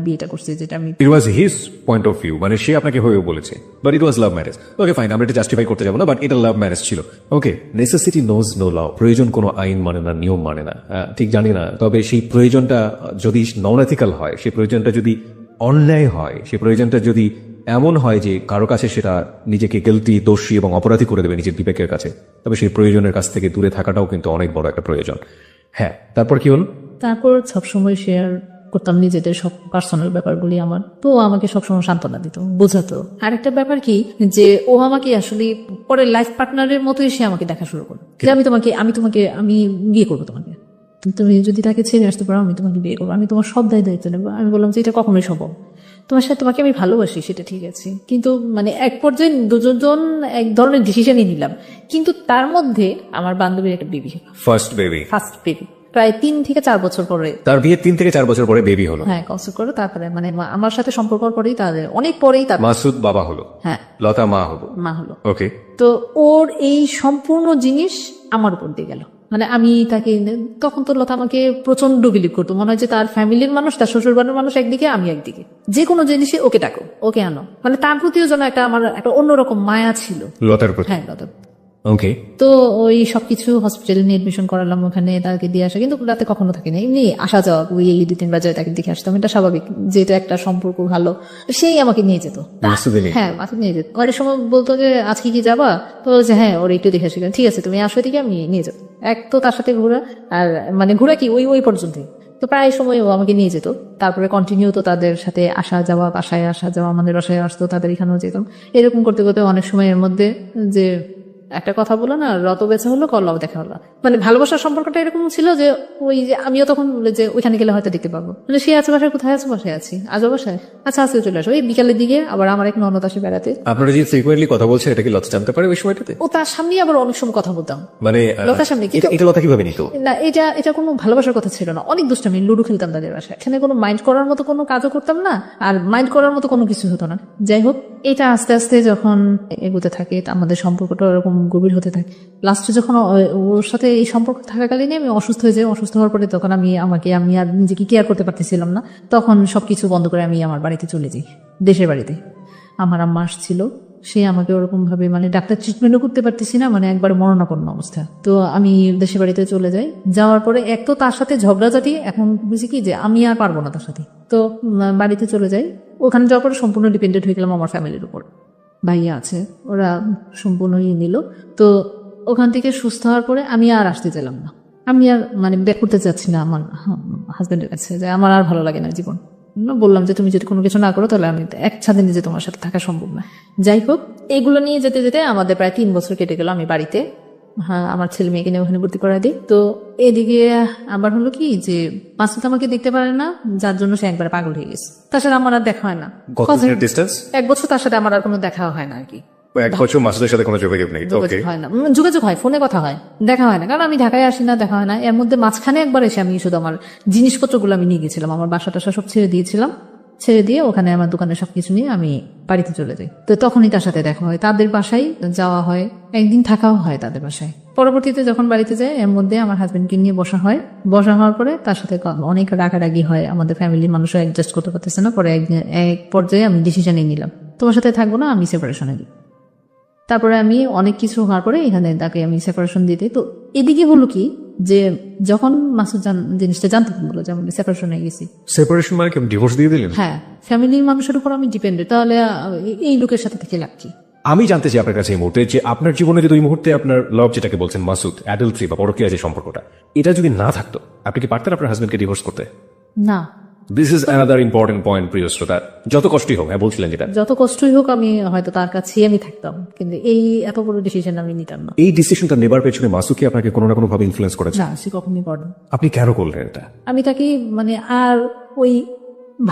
বিয়েটা করছে, যেটা আমি it was his point of view, মানে সে আপনাকে হয়ে বলেছে, but it was love marriage. Okay fine, আমরা এটা জাস্টিফাই করতে যাবো না, বাট এটা লাভ ম্যারেজ ছিল। ওকে, নেসেসিটি নোজ নো ল, প্রয়োজন কোনো আইন মানে না, নিয়ম মানে না, ঠিক জানি না, তবে সেই প্রয়োজনটা যদি নন এথিক্যাল হয়, সেই প্রয়োজনটা যদি অন্যায় হয়, সেই প্রয়োজনটা যদি এমন হয় যে কারো কাছে সেটা নিজেকে গিল্টি, দোষী এবং অপরাধী করে দেবে নিজের বিবেকের কাছে, তবে সেই প্রয়োজনের কাছ থেকে দূরে থাকাটাও কিন্তু অনেক বড় একটা প্রয়োজন। হ্যাঁ, তারপর কি হলো? তারপর সবসময় শেয়ার করতাম নিজেদের সব পার্সোনাল ব্যাপারগুলি আমার, তো আমাকে সবসময় সান্ত্বনা দিত, বোঝাতো। আরেকটা ব্যাপার কি যে ও আমাকে আসলে পরে লাইফ পার্টনারের মতোই সে আমাকে দেখা শুরু করলো, যে আমি বিয়ে করবো তোমাকে, তুমি যদি তাকে ছেড়ে আসতে পারো আমি তোমাকে বিয়ে করবো, আমি তোমার সব দায়িত্ব নেবো। আমি বললাম যে এটা কখনোই সম্ভব, তোমাকে আমি ভালোবাসি সেটা ঠিক আছে, কিন্তু মানে এক পর্যায়ে দুজন এক ধরনের ডিসিশনই নিলাম, কিন্তু তার মধ্যে আমার বান্ধবীর একটা বেবি, ফার্স্ট বেবি, প্রায় 3 থেকে 4 বছর পরে, তার বিয়ে 3 থেকে 4 বছর পরে বেবি হলো। হ্যাঁ, কনসেপ্ট করে তারপরে মানে আমার সাথে সম্পর্ক পরেই তাদের অনেক পরেই তার মাসুদ বাবা হলো, হ্যাঁ, লতা মা হলো। ওকে, তো ওর এই সম্পূর্ণ জিনিস আমার উপর দিয়ে গেল। মানে আমি তাকে, তখন তো লতা আমাকে প্রচন্ড বিলিভ করতো, মনে হয় যে তার ফ্যামিলির মানুষ, তার শ্বশুর বাড়ির মানুষ একদিকে, আমি একদিকে, যে কোনো জিনিসে ওকে ডাকো, ওকে আনো, মানে তার প্রতিও যেন আমার একটা অন্যরকম মায়া ছিল লতার প্রতি। হ্যাঁ, লতার। ওকে, তো ওই সবকিছু হসপিটালে নিয়ে এডমিশন করালাম, ওখানে তাকে দিয়ে আসা, কিন্তু রাতে কখনো থাকে না, এমনি আসা যাওয়া, ওই 2-3 বাজারে তাকে দেখে আসতাম, এটা স্বাভাবিক, যেটা একটা সম্পর্ক ভালো, সেই আমাকে নিয়ে যেত। হ্যাঁ, মাসুদ নিয়ে যেত। অনেক সময় বলতো যে আজকে কি যাবা, তো বলছে হ্যাঁ, ওর একটু দেখে আসি, ঠিক আছে তুমি আসো, দিকে আমি নিয়ে যাবো। এক তো তার সাথে ঘোরা, আর মানে ঘোরা কি ওই পর্যন্তই, তো প্রায় সময় ও আমাকে নিয়ে যেত, তারপরে কন্টিনিউ তো তাদের সাথে আসা যাওয়া, বাসায় আসা যাওয়া, আমাদের বাসায় আসতো, তাদের এখানেও যেতাম। এরকম করতে করতে অনেক সময়ের মধ্যে যে একটা কথা বলো না, রত বেচা হলো কল্লাও দেখা হলো, মানে ভালোবাসার সম্পর্কটা এরকম ছিল যে ওই যে আমিও তখন বলে যে ওইখানে গেলে হয়তো দেখতে পাবো, মানে সে আছে বাসায়, কোথায় আছে, বাসায় আছি, আজও বাসায়, আচ্ছা আজকে চলে আসো। এই বিকালের দিকে আবার আমার এক ননদ আসে বেড়াতে, আপনারা যে ফ্রিকুয়েন্টলি কথা বলছেন এটা কি লতা জানতে পারে ওই সময়টাতে? ও তার সামনেই আবার অনেক সময় কথা বলতাম, মানে লতার সামনে। এটা লতা কিভাবে নিত? না, এটা কোনো ভালোবাসার কথা ছিল না, অনেক দুষ্টামি, লুডো খেলতাম তাদের বাসায়, এখানে কোনো মাইন্ড করার মতো কোনো কাজও করতাম না, আর মাইন্ড করার মতো কোনো কিছু হতো না। যাই হোক, এটা আস্তে আস্তে যখন এগোতে থাকে আমাদের সম্পর্কটা এরকম গভীর হতে থাকে। লাস্টে যখন ওর সাথে এই সম্পর্ক থাকাকালীনই আমি অসুস্থ হয়ে যাই। অসুস্থ হওয়ার পরে তখন আমি আর নিজেকে কেয়ার করতে পারতেছিলাম না, তখন সবকিছু বন্ধ করে আমি আমার বাড়িতে চলে যাই, দেশের বাড়িতে। আমার আম্মা আসছিল, সে আমাকে ওরকম ভাবে মানে ডাক্তার ট্রিটমেন্টও করতে পারতেছি না, মানে একবার মরণাপন্ন অবস্থা। তো আমি দেশের বাড়িতে চলে যাই। যাওয়ার পরে এক তো তার সাথে ঝগড়াঝাটি, এখন বুঝি কি যে আমি আর পারবো না তার সাথে। তো বাড়িতে চলে যাই। ওখানে যাওয়ার পরে সম্পূর্ণ ডিপেন্ডেন্ট হয়ে গেলাম আমার ফ্যামিলির উপর। ভাইয়া আছে, ওরা সম্পূর্ণই নিল। তো ওখান থেকে সুস্থ হওয়ার পরে আমি আর আসতে চাইলাম না, আমি আর মানে ব্যাক করতে চাচ্ছি না আমার হাজবেন্ডের কাছে, যে আমার আর ভালো লাগে না জীবন। বললাম যে তুমি যদি কোনো কিছু না করো তাহলে আমি এক ছাদের নিচে তোমার সাথে থাকা সম্ভব না। যাই হোক, এগুলো নিয়ে যেতে যেতে আমাদের প্রায় 3 বছর কেটে গেল। আমি বাড়িতে, হ্যাঁ, আমার ছেলে মেয়েকে নিয়ে ওখানে ভর্তি করা দিই। তো এদিকে আবার হলো কি যে মাসুদ আমাকে দেখতে পারে না, যার জন্য সে একবার পাগল হয়ে গেছে। তার সাথে আমার আর দেখা হয় না। ডিস্টেন্স 1 বছর তার সাথে আমার আর কোনো দেখা হয় না আর কি। 1 বছর মাসুদের সাথে কোনো যোগাযোগ নেই? যোগাযোগ হয় না, যোগাযোগ হয়, ফোনে কথা হয়, দেখা হয় না, কারণ আমি ঢাকায় আসি না, দেখা হয় না। এর মধ্যে মাঝখানে একবার এসে আমি শুধু আমার জিনিসপত্রগুলো আমি নিয়ে গেছিলাম, আমার বাসা টাসা সব ছেড়ে দিয়েছিলাম। ছেড়ে দিয়ে ওখানে আমার দোকানে সবকিছু নিয়ে আমি বাড়িতে চলে যাই। তো তখনই তার সাথে দেখা হয়, তাদের বাসায় যাওয়া হয়, একদিন থাকাও হয় তাদের বাসায়। পরবর্তীতে যখন বাড়িতে যায়, এর মধ্যে আমার হাজবেন্ডকে নিয়ে বসা হয়। বসা হওয়ার পরে তার সাথে অনেক রাগারাগি হয়, আমাদের ফ্যামিলির মানুষও অ্যাডজাস্ট করতে পারতেছে না। পরে এক পর্যায়ে আমি ডিসিশন নিলাম, তোমার সাথে থাকবো না, আমি সেপারেশনে দিই। তারপরে আমি অনেক কিছু হওয়ার পরে এখানে তাকে আমি সেপারেশন দিতে। তো এদিকে হলো কি যে যখন মাসুদ জিনিসটা জানতে পারলো যে আমি সেপারেশন হয়ে গেছি। সেপারেশন মানে কি ডিভোর্স দিয়ে দিলেন? হ্যাঁ, ফ্যামিলির মানুষের উপর আমি ডিপেন্ডেন্ট, তাহলে এই লোকের সাথে থেকে লাভ কি? আমি জানতে চাই আপনার কাছে এই মুহূর্তে যে আপনার জীবনে যদি ওই মুহূর্তে আপনার লাভ যেটাকে বলছেন মাসুদ, অ্যাডাল্ট্রি বা পরকীয়া যে সম্পর্কটা, এটা যদি না থাকতো, আপনি কি পারতেন আপনার হাজবেন্ডকে ডিভোর্স করতে? না। This is another important point, প্রিয় শ্রোতা। যত কষ্টই হোক, হ্যাঁ বলছিলেন যেটা, যত কষ্টই হোক আমি হয়তো তার কাছেই আমি থাকতাম, কিন্তু এই এত বড় ডিসিশন আমি নিতাম না। এই ডিসিশনটা নেবার পেছনে মাসুদ কি আপনাকে কোনো না কোনো ভাবে ইনফ্লুয়েন্স করেছে? না, সে কখনই করে না। আপনি কেন করলেন এটা? আমি তাকে মানে আর ওই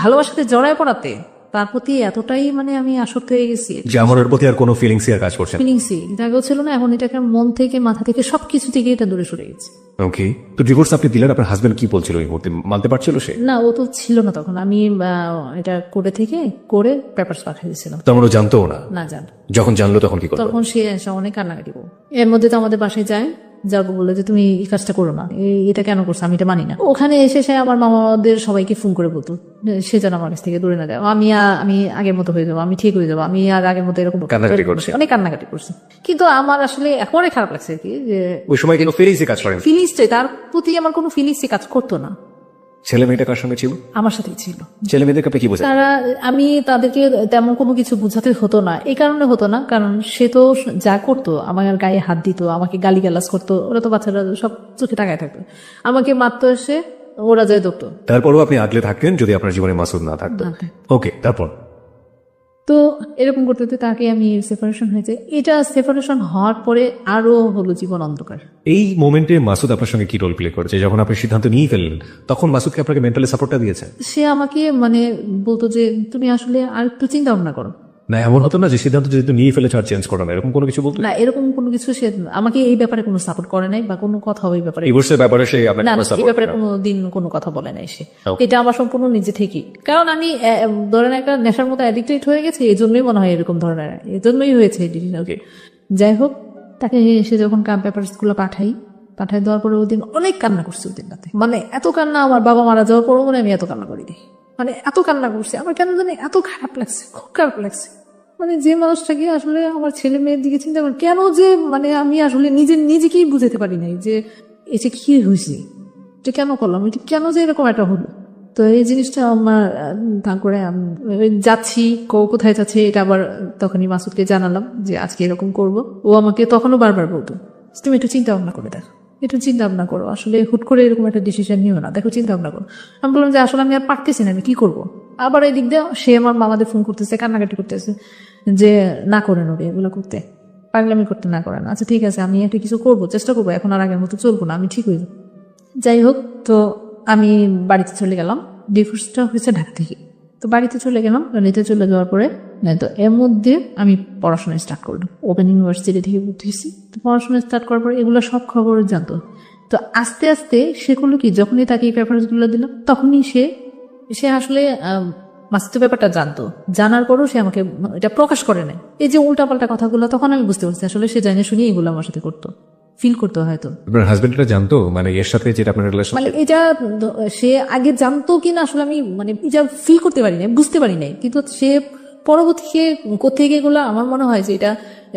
ভালোবাসাতে জড়ায় পড়াতে তার প্রতি এতটাই মানে আমি আসক্ত হয়ে গেছি যে আমার ওর প্রতি আর কোনো ফিলিংসই আর কাজ করছে না। ফিলিংসই এটা আগেও ছিল না, এখন এটাকে মন থেকে, মাথা থেকে, সবকিছু থেকে এটা দূরে সরে গেছে। ওকে, তো ডিভোর্স আপনি দিলেন, আপনার হাজবেন্ড কি বলছিল ওই মুহূর্তে? মানতে পারছিল সে? না, ও তো ছিল না তখন। আমি এটা করে পেপারস পাঠিয়ে দিয়েছিলাম। তেমন ও জানতো না? না, জান। যখন জানলো তখন কি করলো? তখন সে এসে অনেক কান্নাকাটি করো। এর মধ্যে তো আমাদের বাসায় যায়, যাবো বলে যে তুমি এই কাজটা করো না, এটা কেন করছো, আমি এটা মানি না। ওখানে এসে সে আমার মামাদের সবাইকে ফোন করে বলতো সে যেন আমার কাছ থেকে দূরে না যায়, আমি আগের মতো হয়ে যাবো, আমি ঠিক হয়ে যাবো, আমি আর আগের মতো এরকম কান্নাকাটি করছে? অনেক কান্নাকাটি করছে। কিন্তু আমার আসলে এখন খারাপ লাগছে কি যে ওই সময় কিন্তু ফিলিংসই কাজ করেন? ফিলিংসটাই, তার প্রতি আমার কোনো ফিলিংসই কাজ করতো না। ছেলে মেয়েটা কার সঙ্গে ছিল? আমার সাথেই ছিল। ছেলে মেয়েদেরকে আপনি কি বোঝান? আমি তাদেরকে তেমন কোনো কিছু বোঝাতে হতো না, এই কারণে হতো না কারণ সে তো যা করতো, আমার গায়ে হাত দিত, আমাকে গালিগালাজ করতো, ওরা তো বাচ্চারা সব চোখে টাকায় থাকতো, আমাকে মারতো, এসে ওরা যায় ধরতো। তারপরও আপনি আগলে থাকতেন যদি আপনার জীবনে মাসুদ না থাকতো? ওকে, তারপর? তো এরকম করতে করতে তাকে আমি সেপারেশন হয়েছে। এটা সেপারেশন হওয়ার পরে আরো হলো জীবন অন্ধকার। এই মোমেন্টে মাসুদ আপনার সঙ্গে কি রোল প্লে করেছে? যখন আপনি সিদ্ধান্ত নিয়ে ফেললেন তখন মাসুদকে আপনাকে মেন্টালি সাপোর্টটা দিয়েছে? সে আমাকে মানে বলতো যে তুমি আসলে আর একটু চিন্তা ভাবনা করো। না, এমন হতো না যে সিদ্ধান্ত যেহেতু নিয়ে ফেলেছে আর চেঞ্জ করো না, এরকম কোনো কিছু বলতো না? এরকম কোনো কিছু সে আমাকে এই ব্যাপারে কোনো সাপোর্ট করে নাই বা কোনো কথা এই ব্যাপারে, ডিভোর্সের ব্যাপারে সে আপনাকে না, কোনো এই support ব্যাপারে করে না? কোনো দিন কোনো কথা বলে নাই সে। Okay. এটা আমার সম্পূর্ণ নিজে থেকেই, কারণ আমি ধরেন একটা নেশার মতো অ্যাডিক্টেড হয়ে গেছি, এই জন্যই মনে হয় এরকম ধরনের, এই জন্যই হয়েছে এই ডিসিশন। যাই হোক, তাকে এসে যখন কাম পেপারস গুলো পাঠাই দেওয়ার পরে ওই দিন অনেক কান্না করছে। ওই দিন রাতে মানে এত কান্না, আমার বাবা মারা যাওয়ার পরও মনে আমি এত কান্না করিনি, মানে এত কান্না করছে। আমার কেন জানি এত খারাপ লাগছে, খুব খারাপ লাগছে। মানে যে মানুষটাকে আসলে আমার ছেলে মেয়ের দিকে চিন্তা করি, কেন যে মানে আমি আসলে নিজেকেই বুঝাতে পারি নাই যে এটা কি হয়েছে, এটা কেন করলাম, এটা কেন যে এরকম একটা হলো। তো এই জিনিসটা আমার তারপরে আমি যাচ্ছি, কোথায় যাচ্ছি এটা আবার তখনই মাসুদকে জানালাম যে আজকে এরকম করব। ও আমাকে তখনও বারবার বলতো তুমি একটু চিন্তা ভাবনা করে দেখো, একটু চিন্তা ভাবনা করো, আসলে হুট করে এরকম একটা ডিসিশন নিও না, দেখো চিন্তা ভাবনা করো। আমি বললাম যে আসলে আমি আর পারতেছি না, আমি কি করবো। আবার এই দিক দিয়ে সে আমার মামাদের ফোন করতেছে, কান্নাকাটি করতেছে যে না করেন ওরে এগুলো করতে, পাগলামি করতে না করেন। আচ্ছা ঠিক আছে, আমি একটা কিছু করবো, চেষ্টা করবো, এখন আর আগের মতো চলবো না, আমি ঠিক হয়ে যাবো। যাই হোক, তো আমি বাড়িতে চলে গেলাম। ডিভোর্সটা হয়েছে ঢাকা থেকে। তো বাড়িতে চলে গেলাম, বাড়িতে চলে যাওয়ার পরে তো এর মধ্যে আমি পড়াশোনা স্টার্ট করলাম। ওপেন ইউনিভার্সিটি থেকে ভর্তি হয়েছি। তো পড়াশোনা স্টার্ট করার পরে এগুলো সব খবর জানতো। তো আস্তে আস্তে সে করলো কি, যখনই তাকে এই পেপারসগুলো দিলাম তখনই সে আসলে মাস্ত ব্যাপারটা জানতো। জানার পরও সে আমাকে এটা প্রকাশ করে নাই। এই যে উল্টাপাল্টা কথাগুলো, তখন আমি বুঝতে পারছি আসলে সে জানে শুনিয়ে এগুলো আমার সাথে করতো, ফিল করতো হয়তো। আপনার হাজবেন্ড এটা জানতো, মানে এর সাথে যেটা আপনার রিলেশন? মানে এটা সে আগে জানতো কিনা আসলে আমি মানে এটা ফিল করতে পারি না, বুঝতে পারি নাই। কিন্তু সে পরবর্তীতে কোথেকে এগুলো আমার মনে হয় যে এটা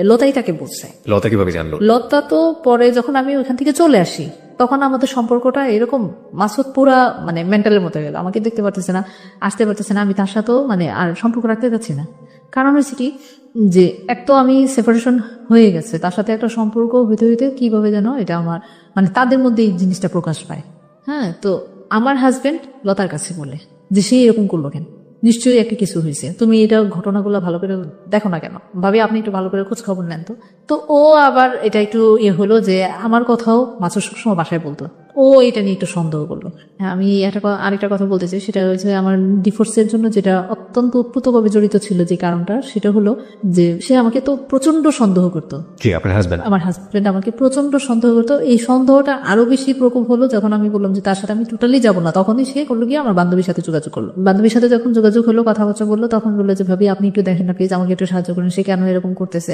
লতাই তাকে বলছে। লতা কিভাবে জানলো? লতা তো পরে যখন আমি ওখান থেকে চলে আসি তখন আমাদের সম্পর্কটা এরকম, মাসুদ পুরা মানে মেন্টালের মতো গেল, আমাকে দেখতে পারতেছে না, আসতে পারতেছে না, আমি তার সাথেও মানে আর সম্পর্ক রাখতে যাচ্ছি না। কারণ হচ্ছে কি যে এক তো আমি সেপারেশন হয়ে গেছে, তার সাথে একটা সম্পর্ক হইতে হইতে কিভাবে যেন এটা আমার মানে তাদের মধ্যে এই জিনিসটা প্রকাশ পায়। হ্যাঁ, তো আমার হাজবেন্ড লতার কাছে বলে যে সে এরকম করলো কেন, নিশ্চয়ই একটা কিছু হয়েছে, তুমি এটা ঘটনাগুলো ভালো করে দেখো না কেন, ভাবি আপনি একটু ভালো করে খোঁজ খবর নেন। তো ও আবার এটা একটু হলো যে আমার কথাও মাসুর সবসময় বাসায় বলতো, ও এটা নিয়ে একটু সন্দেহ করলো। হ্যাঁ, আমি আরেকটা কথা বলতে চাই, সেটা হচ্ছে আমার ডিভোর্সের জন্য যেটা অত্যন্ত উৎপ্রুতভাবে জড়িত ছিল যে কারণটা, সেটা হলো যে সে আমাকে তো প্রচন্ড সন্দেহ করতো। জি, আপনার হাজবেন্ড? আমার হাজবেন্ড আমাকে প্রচন্ড সন্দেহ করতো। এই সন্দেহটা আরো বেশি প্রকোপ হলো যখন আমি বললাম যে তার সাথে আমি টোটালি যাবো না। তখনই সে করলো গিয়ে আমার বান্ধবীর সাথে যোগাযোগ করলো। বান্ধবীর সাথে যখন যোগাযোগ হলো, কথাবার্তা বললো, তখন বললো যে ভাবি আপনি একটু দেখেন না প্লিজ, আমাকে একটু সাহায্য করেন, সে কেন এরকম করতেছে।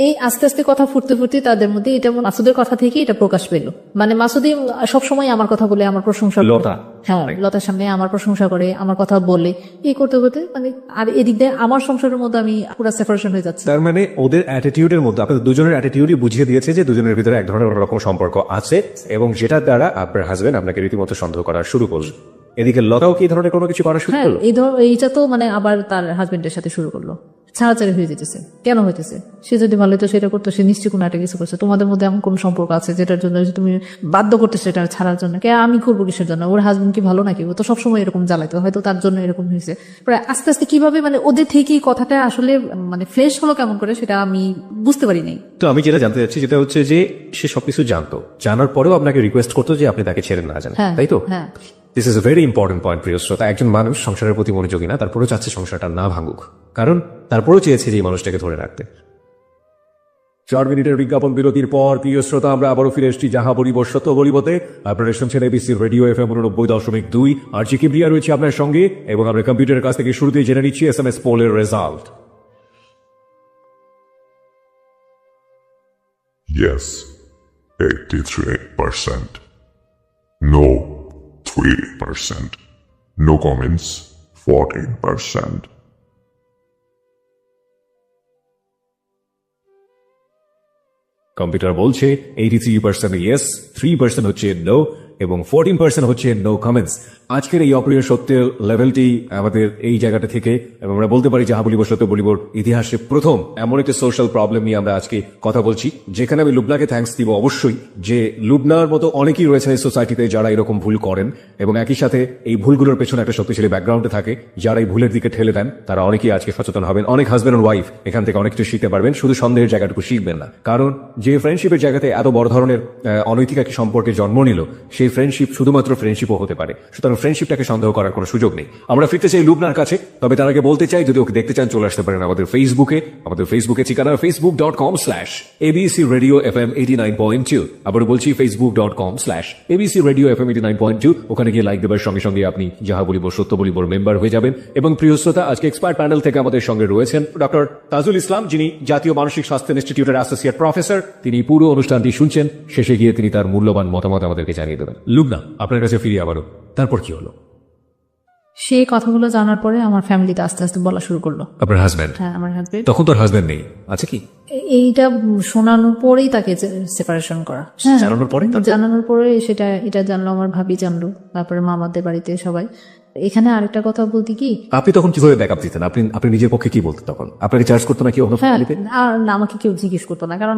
এই আস্তে আস্তে কথা ফুটতে ফুটতে তাদের মধ্যে এটা মাসুদের কথা থেকে এটা প্রকাশ পেল। মানে মাসুদি সবসময় আমার কথা বলে, আমার প্রশংসা, লতা? হ্যাঁ, লতার সামনে আমার প্রশংসা করে, আমার কথা বলে, এই করতে করতে মানে আর এদিক দিয়ে আমার সংসারের মধ্যে আমি পুরো সেপারেশন হয়ে যাচ্ছে। তার মানে ওদের অ্যাটিটিউডের মধ্যে আপনাদের দুজনের অ্যাটিটিউডই বুঝিয়ে দিয়েছে যে দুজনের ভিতরে এক ধরনের অন্যরকম সম্পর্ক আছে, এবং যেটার দ্বারা আপনার হাজবেন্ড আপনাকে রীতিমতো সন্দেহ করা শুরু করল। এদিকে লতাও কি ধরনের কোনো কিছু করা শুরু হ্যাঁ, করলো? এইটা তো মানে আবার তার হাজবেন্ডের সাথে শুরু করলো। ছাড়াছাড়ি হয়ে যেতেছে। কেন হইতেছে? সে যদি ভালো হতো সেটা করতো, সে নিশ্চয়ই কোনো একটা কিছু করছে। তোমাদের মধ্যে এমন কোন সম্পর্ক আছে যেটার জন্য তুমি বাধ্য করতেছো এটা ছাড়ার জন্য? কে আমি করবো কিসের জন্য? ওর হাজবেন্ড কি ভালো নাকি? ও তো সবসময় এরকম জ্বালাইতো, হয়তো তার জন্য এরকম হয়েছে। প্রায় আস্তে আস্তে কিভাবে মানে ওদের থেকেই কথাটা আসলে মানে ফ্লেশ হলো কেমন করে সেটা আমি বুঝতে পারি নাই। তো আমি যেটা জানতে চাচ্ছি সেটা হচ্ছে যে সে সবকিছু জানতো, জানার পরেও আপনাকে রিকোয়েস্ট করতো যে আপনি তাকে ছেড়ে না যান, তাই তো? হ্যাঁ। This is a very important point, প্রিয় শ্রোতা। একজন মানুষ সংসারের প্রতি মনোযোগী না, তারপরেও চাচ্ছে সংসারটা না ভাঙুক, কারণ তারপরেও চেয়েছে যে এই মানুষটাকে ধরে রাখতে। 4 মিনিটের বিজ্ঞাপন বিরতির পর প্রিয় শ্রোতা আমরা আবারও ফিরে এসেছি যাহা বলিব সত্য বলিবতে। আপনারা শুনছেন এবিসি রেডিও FM 89.2। আর জি কিবরিয়া রয়েছে আপনার সঙ্গে, এবং আমরা কম্পিউটারের কাছ থেকে শুরুতেই জেনে নিচ্ছি SMS পোলের result. Yes, 83%. No, 3%. No comments, 14%. Computer বলছে 83% ইয়েস, 3% হচ্ছে নো, এবং 14% হচ্ছে নো কমেন্টস। আজকের এই অপ্রিয় সত্যের লেভেলটি আমাদের এই জায়গাটা থেকে, এবং আমরা বলতে পারি যাহা বলিব সত্য বলিবর ইতিহাসে প্রথম এমন একটা সোশ্যাল প্রবলেম নিয়ে আমরা আজকে কথা বলছি, যেখানে আমি লুবনাকে থ্যাঙ্কস দিব অবশ্যই, যে লুবনার মতো অনেকেই রয়েছেন এই সোসাইটিতে যারা এরকম ভুল করেন, এবং একই সাথে এই ভুলগুলোর পেছনে একটা শক্তিশালী ব্যাকগ্রাউন্ডে থাকে, যারা এই ভুলের দিকে ঠেলে দেন তারা অনেকেই আজকে সচেতন হবেন। অনেক হাজব্যান্ড এন্ড ওয়াইফ এখান থেকে অনেক কিছু শিখতে পারবেন, শুধু সন্দেহের জায়গাটুকু শিখবেন না। কারণ যে ফ্রেন্ডশিপের জায়গাতে এত বড় ধরনের অনৈতিক একটি সম্পর্কে জন্ম নিল, সেই ফ্রেন্ডশিপ শুধুমাত্র ফ্রেন্ডশিপও হতে পারে, সুতরাং ফ্রেন্ডশিপটাকে সন্দেহ করার কোনো সুযোগ নেই। আমরা ফিরতে চাই লুবনার কাছে, তবে তার আগে বলতে চাই যদি ওকে দেখতে চান চলে আসতে পারেন আমাদের ফেসবুকে ঠিকানা facebook.com/ABC Radio FM 89.2। আবার বলছি facebook.com/ABC Radio FM 89.2। ওখানে গিয়ে লাইক দেবার সঙ্গে সঙ্গে আপনি যাহা বলিব সত্য বলিবর মেম্বার হয়ে যাবেন। এবং প্রিয় শ্রোতা, আজকে এক্সপার্ট প্যানেল থেকে আমাদের সঙ্গে রয়েছেন ডক্টর তাজুল ইসলাম, যিনি জাতীয় মানসিক স্বাস্থ্য ইনস্টিটিউটের অ্যাসোসিয়েট প্রফেসর। তিনি পুরো অনুষ্ঠানটি শুনছেন, শেষে গিয়ে তিনি তার মূল্যবান মতামত আমাদেরকে জানিয়ে দেবেন। লুবনা, আপনার কাছে ফিরে আবারও, তারপর কি হলো? সেই কথাগুলো জানার পরে আমার ফ্যামিলিতে আস্তে আস্তে বলা শুরু করলো। আপনার হাজব্যান্ড? হ্যাঁ, আমার হাজবেন্ড। তখন তোর হাজব্যান্ড নেই, আছে কি? এইটা শোনানোর পরেই তাকে সেপারেশন করা। জানানোর পরে? জানানোর পরে এটা জানলো আমার ভাবি, জানলো, তারপরে মামাদের বাড়িতে সবাই। এখানে আরেকটা কথা বলতে কি, আপনি তখন কিভাবে ব্যাকআপ দিতেন? আপনি আপনি নিজের পক্ষে কি বলতেন তখন? আপনাকে চার্জ করতো নাকি অন্য হ্যাঁ, ফ্যামিলিতে? আর না, আমাকে কেউ জিজ্ঞেস করতো না, কারণ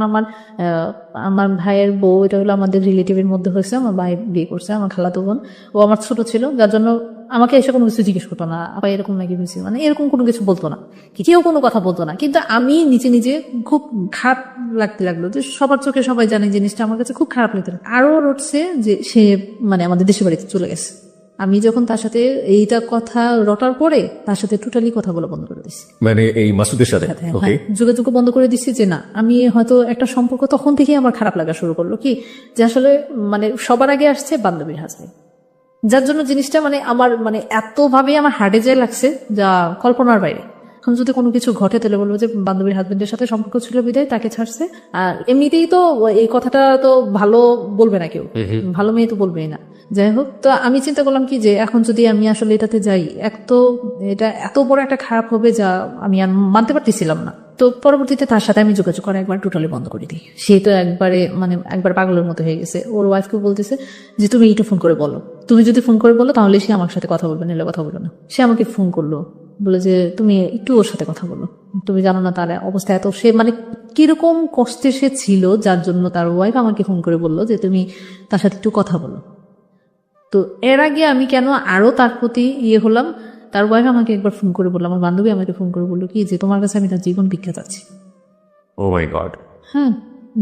আমার ভাইয়ের বউ, এটা হলো আমাদের রিলেটিভের মধ্যে হয়েছে, আমার ভাই বিয়ে করছে, আমার খালাতো বোন, ও আমার ছোট ছিল, যার জন্য আমাকে এসে কোনো কিছু জিজ্ঞেস করতো না, আপা এরকম নাকি হয়েছে, মানে এরকম কোনো কিছু বলতো না, কেউ কোনো কথা বলতো না। কিন্তু আমি নিজে নিজে খুব খারাপ লাগতে লাগলো, যে সবার চোখে সবাই জানে জিনিসটা, আমার কাছে খুব খারাপ লাগতে লাগলো। আরো রটছে যে সে মানে আমাদের দেশের বাড়িতে চলে গেছে। আমি যখন তার সাথে এইটা কথা রটার পরে তার সাথে টোটালি কথা বলা বন্ধ করে দিচ্ছি, মানে এই মাসুদের সাথে? ওকে, যোগাযোগ বন্ধ করে দিচ্ছি। যে না, আমি হয়তো একটা সম্পর্ক তখন থেকেই আমার খারাপ লাগা শুরু করলো কি, যে আসলে মানে সবার আগে আসছে বান্ধবীর হাজবেন্ড, যার জন্য জিনিসটা মানে আমার মানে এতভাবে আমার হার্টে যায় লাগছে যা কল্পনার বাইরে। এখন যদি কোনো কিছু ঘটে তাহলে বলবো যে বান্ধবীর হাজবেন্ডের সাথে সম্পর্ক ছিল বিদায় তাকে ছাড়ছে। আর এমনিতেই তো এই কথাটা তো ভালো বলবে না কেউ, ভালো মেয়ে তো বলবেই না। যাই হোক, তো আমি চিন্তা করলাম কি যে এখন যদি আমি আসলে এটাতে যাই, এক তো এটা এত বড় একটা খারাপ হবে যা আমি আর মানতে পারতেছিলাম না। তো পরবর্তীতে তার সাথে আমি যোগাযোগ করা একবার টোটালি বন্ধ করে দিই। সে তো একবারে মানে একবার পাগলের মতো হয়ে গেছে। ওর ওয়াইফকে বলতেছে যে তুমি একটু ফোন করে বলো, তুমি যদি ফোন করে বলো তাহলে সে আমার সাথে কথা বলবে, নিলে কথা বলবে না। সে আমাকে ফোন করলো, বলে যে তুমি একটু ওর সাথে কথা বলো, তুমি জানো না তার অবস্থা এত, সে মানে কিরকম কষ্টে সে ছিল, যার জন্য তার ওয়াইফ আমাকে ফোন করে বললো যে তুমি তার সাথে একটু কথা বলো। তো এর আগে আমি কেন আরো তার প্রতি হলাম, তার ওয়াইফ আমাকে একবার ফোন করে বললো, আমার বান্ধবী আমাকে ফোন করে বললো কি যে তোমার কাছে আমি তার জীবন ভিক্ষা চাচ্ছি। ও মাই গড। হ্যাঁ,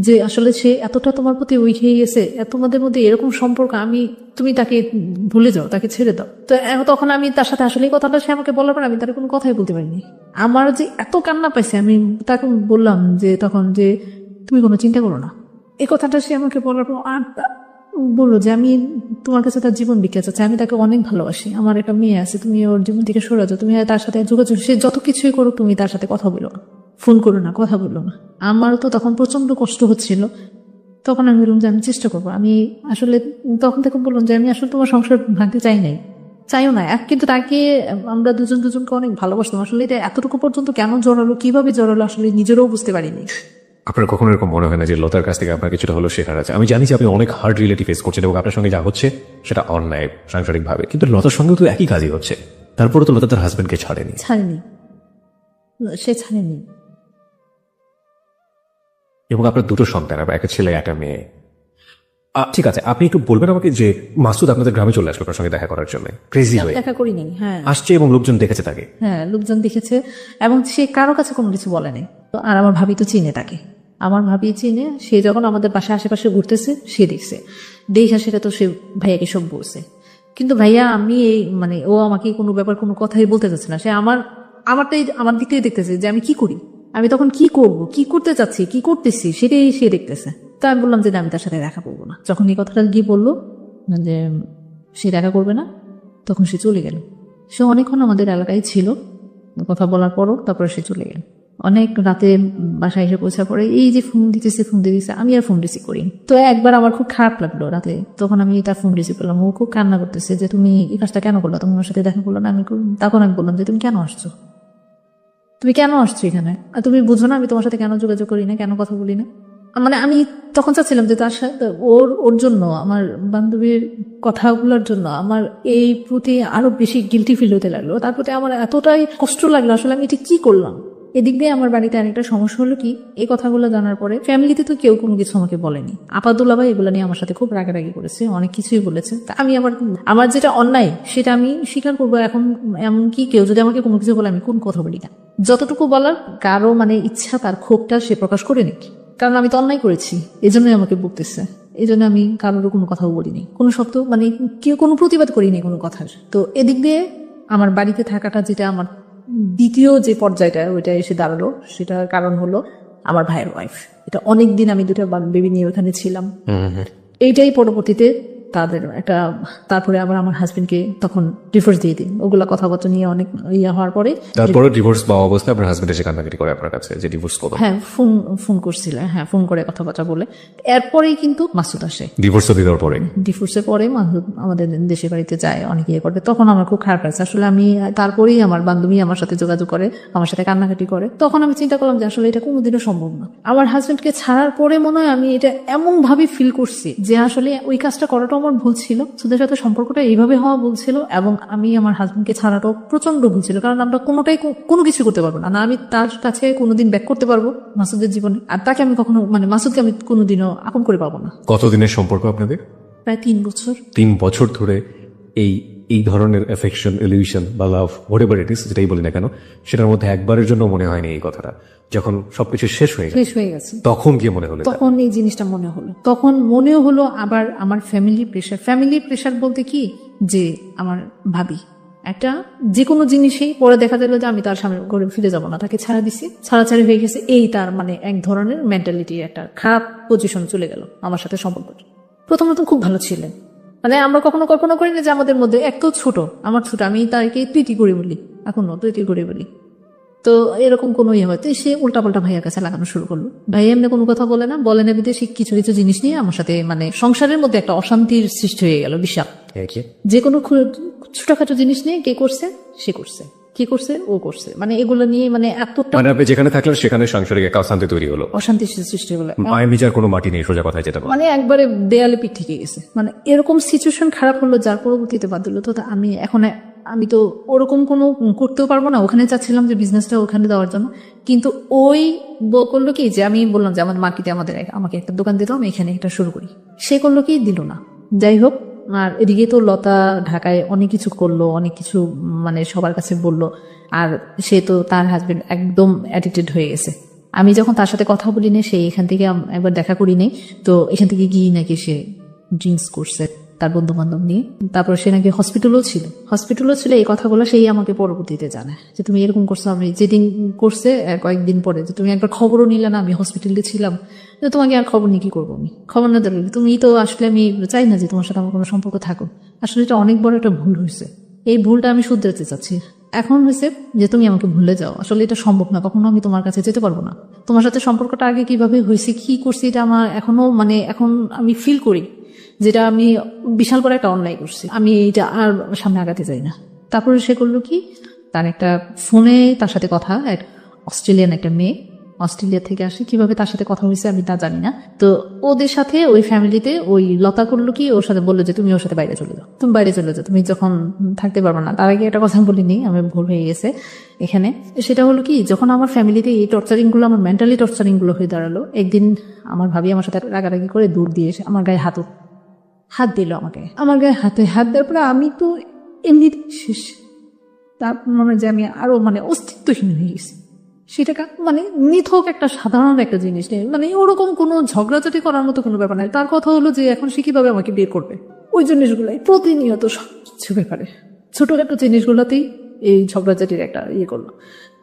যে আসলে সে এতটা তোমার প্রতি উইক হয়ে গেছে, তোমাদের মধ্যে এরকম সম্পর্ক, তুমি তাকে ভুলে যাও, তাকে ছেড়ে দাও। তো তখন আমি তার সাথে আসলে এই কথাটা সে আমাকে বলার পর আমি তার কোনো কথাই বলতে পারিনি। আমার যে এত কান্না পাইছে, আমি তাকে বললাম যে তখন যে তুমি কোনো চিন্তা করো না। এই কথাটা সে আমাকে বলার পর আর বললো যে আমি তোমার কাছে তার জীবন ভিক্ষা চাচ্ছি, আমি তাকে অনেক ভালোবাসি, আমার একটা মেয়ে আছে, তুমি ওর জীবন থেকে সরে যাও, তুমি তার সাথে যোগাযোগ, সে যত কিছুই করো তুমি তার সাথে কথা বলো না, ফোন করো না, কথা বললো না। আমার তো তখন প্রচন্ড কষ্ট হচ্ছিল। তখন আমি বললাম যে আমি চেষ্টা করবো, আমি আসলে তখন থেকে বললাম যে আমি আসলে তোমার সংসার ভাঙতে চাইও না। কিন্তু তাকে আমরা দুজনকে অনেক ভালোবাসতাম। আসলে এটা এতটুকু পর্যন্ত কেন জড়ালো, কিভাবে জড়ালো, আসলে নিজেরও বুঝতে পারিনি। আপনার কখনো এরকম মনে হয় না যে লতার কাছ থেকে আপনার কিছুটা হলো শেখার আছে? আমি জানি যে আপনি অনেক হার্ড রিলেটিভ ফেস করছেন এবং আপনার সঙ্গে যা হচ্ছে সেটা অন্যায় সাংসারিক ভাবে, কিন্তু লতার সঙ্গেও তো একই কাজই হচ্ছে। তারপরে তো লতা তার হাজবেন্ডকে ছাড়েনি। সে ছাড়েনি। এবং আপনার দুটো সন্তান, একটা ছেলে একটা মেয়ে। ঠিক আছে, আপনি একটু বলবেন আমাকে যে মাসুদ আপনাদের গ্রামে চলে আসলো আপনার সঙ্গে দেখা করার জন্য, ক্রেজি হয়ে দেখা করিনি। হ্যাঁ, আসছে এবং লোকজন দেখেছে তাকে। হ্যাঁ, লোকজন দেখেছে এবং সে কারো কাছে কোনো কিছু বলেনি। আর আমার ভাবি তো চিনে তাকে, আমার ভাবি চিনে। সে যখন আমাদের বাসায় আশেপাশে ঘুরতেছে সে দেখছে, দেখা সেটা তো সে ভাইয়াকে সব বলছে। কিন্তু ভাইয়া আমি মানে ও আমাকে কোনো ব্যাপার কোনো কথাই বলতে চাচ্ছে না। সে আমার দিকটাই দেখতেছে যে আমি কি করি, আমি তখন কি করব, কি করতে চাচ্ছি, কি করতেছি, সেটাই সে দেখতেছে। তা আমি বললাম যে না, আমি তার সাথে দেখা করবো না। যখন এই কথাটা গিয়ে বললো যে সে দেখা করবে না, তখন সে চলে গেল। সে অনেকক্ষণ আমাদের এলাকায় ছিল, কথা বলার পরও তারপরে সে চলে গেল। অনেক রাতে বাসায় এসে পৌঁছার পরে এই যে ফোন দিতেছে, আমি আর ফোন রিসিভ করি। তো একবার আমার খুব খারাপ লাগলো রাতে, তখন আমি তার ফোন রিসিভ করলাম। ও খুব কান্না করতেছে যে তুমি এই কাজটা কেন করলো, তুমি আমার সাথে দেখা করলো না। তখন আমি বললাম যে তুমি কেন আসছো এখানে, আর তুমি বুঝো না আমি তোমার সাথে কেন যোগাযোগ করি না, কেন কথা বলি না। মানে আমি তখন চাচ্ছিলাম যে তার সাথে ওর জন্য, আমার বান্ধবীর কথাগুলোর জন্য আমার এই প্রতি আরো বেশি গিলটি ফিল হতে লাগলো, তার প্রতি আমার এতটাই কষ্ট লাগলো। আসলে আমি এটা কি করলাম। এদিক দিয়ে আমার বাড়িতে আরেকটা সমস্যা হলো কি, এই কথাগুলো জানার পরে ফ্যামিলিতে তো কেউ কোনো কিছু আমাকে বলেনি। আপাদুল্লাহ ভাই এগুলো নিয়ে আমার সাথে খুব রাগারাগি করেছে, অনেক কিছুই বলেছে। তা আমি আমার যেটা অন্যায় সেটা আমি স্বীকার করবো। এখন এমনকি কেউ যদি আমাকে কোনো কিছু বলে আমি কোন কথা বলি না, যতটুকু বলার কারো মানে ইচ্ছা, তার ক্ষোভটা সে প্রকাশ করে নাকি, কারণ আমি তো অন্যায় করেছি, এই জন্যই আমাকে বকতেছে। এই জন্য আমি কারোর কোনো কথাও বলিনি, কোনো শব্দ মানে কেউ কোনো প্রতিবাদ করিনি কোনো কথার। তো এদিক দিয়ে আমার বাড়িতে থাকাটা যেটা আমার দ্বিতীয় যে পর্যায়টা ওইটা এসে দাঁড়ালো, সেটার কারণ হলো আমার ভাইয়ের ওয়াইফ। এটা অনেকদিন আমি দুটো বেবি নিয়ে ওখানে ছিলাম। এইটাই পরবর্তীতে তাদের একটা, তারপরে আবার আমার হাজবেন্ডকে তখন ডিভোর্স দিয়ে দিই। ওগুলা কথাবার্তা নিয়ে অনেক হওয়ার পরে তারপরে ডিভোর্স পাওয়া অবস্থায় আপনার হাজবেন্ড এসে কান্নাকাটি করে আপনার কাছে যে ডিভোর্স করবো। হ্যাঁ, ফোন করছিল, হ্যাঁ ফোন করে কথাবার্তা বলে। এরপরেই কিন্তু মাসুদ আসে। ডিভোর্সের পরে ডিভোর্সের পরে মাসুদ আমাদের দেশের বাড়িতে যায়, অনেক করবে। তখন আমার খুব খারাপ লাগছে। আসলে আমি তারপরেই আমার বান্ধবী আমার সাথে যোগাযোগ করে, আমার সাথে কান্নাকাটি করে। তখন আমি চিন্তা করলাম যে আসলে এটা কোনোদিনও সম্ভব না। আমার হাজবেন্ডকে ছাড়ার পরে মনে হয় আমি এটা এমন ভাবে ফিল করছি যে আসলে ওই কাজটা করাটাও আমার ভুল ছিল, মাসুদের সাথে সম্পর্কটা এইভাবে হওয়া ভুল ছিল, এবং আমি আমার হাজবেন্ডকে ছাড়াটাও প্রচন্ড ভুল ছিল, কারণ আমরা কোনোটাই কোনো কিছু করতে পারবো না। না আমি তার কাছে কোনোদিন ব্যাক করতে পারবো মাসুদের জীবনে, আর তাকে আমি কখনো মানে মাসুদকে আমি কোনোদিনও আপন করে পাবো না। কতদিনের সম্পর্ক আপনাদের? প্রায় 3 বছর। 3 বছর ধরে এই ধরনের অ্যাফেকশন, ইলিউশন বা লাভ, হোয়াটএভার ইট ইজ, যেটাই বলি না কেন, সেটার মধ্যে একবারের জন্য মনে হয়নি এই কথাটা? যখন সবকিছু শেষ হয়ে গেছে তখন গিয়ে মনে হলো? তখন এই জিনিসটা মনে হলো, তখন মনেও হলো। আবার আমার ফ্যামিলি প্রেশার বলতে কি, যে আমার ভাবি একটা যে কোনো জিনিসেই পরে দেখা গেল যে আমি তার সামনে করে ফিরে যাবো না, তাকে ছাড়া দিছি, ছাড়াছাড়ি হয়ে গেছে, এই তার মানে এক ধরনের মেন্টালিটি, একটা খারাপ পজিশন চলে গেল আমার সাথে সম্পর্ক। প্রথম খুব ভালো ছিলেন, মানে আমরা কখনো কল্পনা করি না যে আমাদের মধ্যে এক তো ছোট, আমার ছোট, আমি তাকে প্রীতি করে বলি, এখনো প্রীতি করে বলি, তো এরকম কোনো ইয়ে হয়তো সে উল্টাপাল্টা ভাইয়ের কাছে লাগানো শুরু করলো। ভাই এমনি কোনো কথা বলে না বিদেশি কিছু কিছু জিনিস নিয়ে আমার সাথে মানে সংসারের মধ্যে একটা অশান্তির সৃষ্টি হয়ে গেল বিশাল। যে কোনো ছোটখাটো জিনিস নিয়ে কে করছে, সে করছে, কি করছে, ও করছে, মানে এগুলো নিয়ে মানে এতটা, মানে আপনি যেখানে থাকলেন সেখানে সাংসারিক একটা অশান্তি তৈরি হলো, অশান্তির সৃষ্টি হলো, মায়ের বিচার কোনো মাটি নেই, সোজা কথায় যেটা বলে। মানে একবারে দেয়ালে পিঠ থেকে গেছে, মানে এরকম সিচুয়েশন খারাপ হলো, যার পরবর্তীতে বাদ দিল। তো আমি তো ওরকম কোনো করতেও পারবো না, ওখানে চাচ্ছিলাম যে বিজনেসটা ওখানে দেওয়ার জন্য, কিন্তু ওই করলো কি, যে আমি বললাম যে আমাদের মার্কেটে আমাকে একটা দোকান দিলাম, এখানে একটা শুরু করি, সে করলো কি, দিল না। যাই হোক, আর এদিকে তো লতা ঢাকায় অনেক কিছু করলো, অনেক কিছু মানে সবার কাছে বললো, আর সে তো তার হাজবেন্ড একদম অ্যাডিক্টেড হয়ে গেছে। আমি যখন তার সাথে কথা বলি না, সে এখান থেকে একবার দেখা করি নেই, তো এখান থেকে গিয়ে নাকি সে ড্রিঙ্কস করছে তার বন্ধু বান্ধব নিয়ে, তারপর সে নাকি হসপিটালও ছিল। এই কথাগুলো সেই আমাকে পরবর্তীতে জানায় যে তুমি এরকম করছো। আমি যেদিন করছে কয়েকদিন পরে, যে তুমি একবার খবরও নিলে না, আমি হসপিটালে ছিলাম, তোমাকে আর খবর নিয়ে কি করবো, আমি খবর না দিলে তুমি তো আসলে, আমি চাই না যে তোমার সাথে আমার কোনো সম্পর্ক থাকুক। আসলে এটা অনেক বড় একটা ভুল হয়েছে, এই ভুলটা আমি শুধরাতে চাচ্ছি। এখন হয়েছে যে তুমি আমাকে ভুলে যাও, আসলে এটা সম্ভব না, কখনো আমি তোমার কাছে যেতে পারবো না। তোমার সাথে সম্পর্কটা আগে কিভাবে হয়েছে, কি করছি, এটা আমার এখনো মানে এখন আমি ফিল করি যেটা আমি বিশাল বড় একটা অন্যায় করছি, আমি এটা আর সামনে আগাতে চাই না। তারপরে সে করলো কি, তার একটা ফোনে তার সাথে কথা, অস্ট্রেলিয়ান একটা মেয়ে, অস্ট্রেলিয়া থেকে আসে, কিভাবে তার সাথে কথা হয়েছে আমি তা জানি না। তো ওদের সাথে ওই ফ্যামিলিতে ওই লতা করলো কি, ওর সাথে বললো যে তুমি ওর সাথে বাইরে চলে যাও, তুমি যখন থাকতে পারবে না। তার আগে একটা কথা বলিনি, আমি ভুল হয়ে গেছে এখানে। সেটা হলো কি, যখন আমার ফ্যামিলিতে এই টর্চারিং গুলো, আমার মেন্টালি টর্চারিং গুলো হয়ে দাঁড়ালো, একদিন আমার ভাবি আমার সাথে রাগারাগি করে দূর দিয়ে এসে আমার গায়ে হাত দিল, আমার গায়ে হাত দেওয়ার পরে আমি তো এমনি শেষ, তার মানে যে আমি আরো মানে অস্তিত্বহীন হয়ে গেছি। সেটা মানে নিথক একটা সাধারণ একটা জিনিস নেই, মানে ওরকম কোনো ঝগড়াঝাটি করার মতো কোনো ব্যাপার নাই। তার কথা হলো যে এখন সে কিভাবে আমাকে বের করবে, ওই জিনিসগুলাই প্রতিনিয়ত সবকিছু ব্যাপারে ছোটখাটো জিনিসগুলোতেই এই ঝগড়াঝাটির একটা ইয়ে করলো।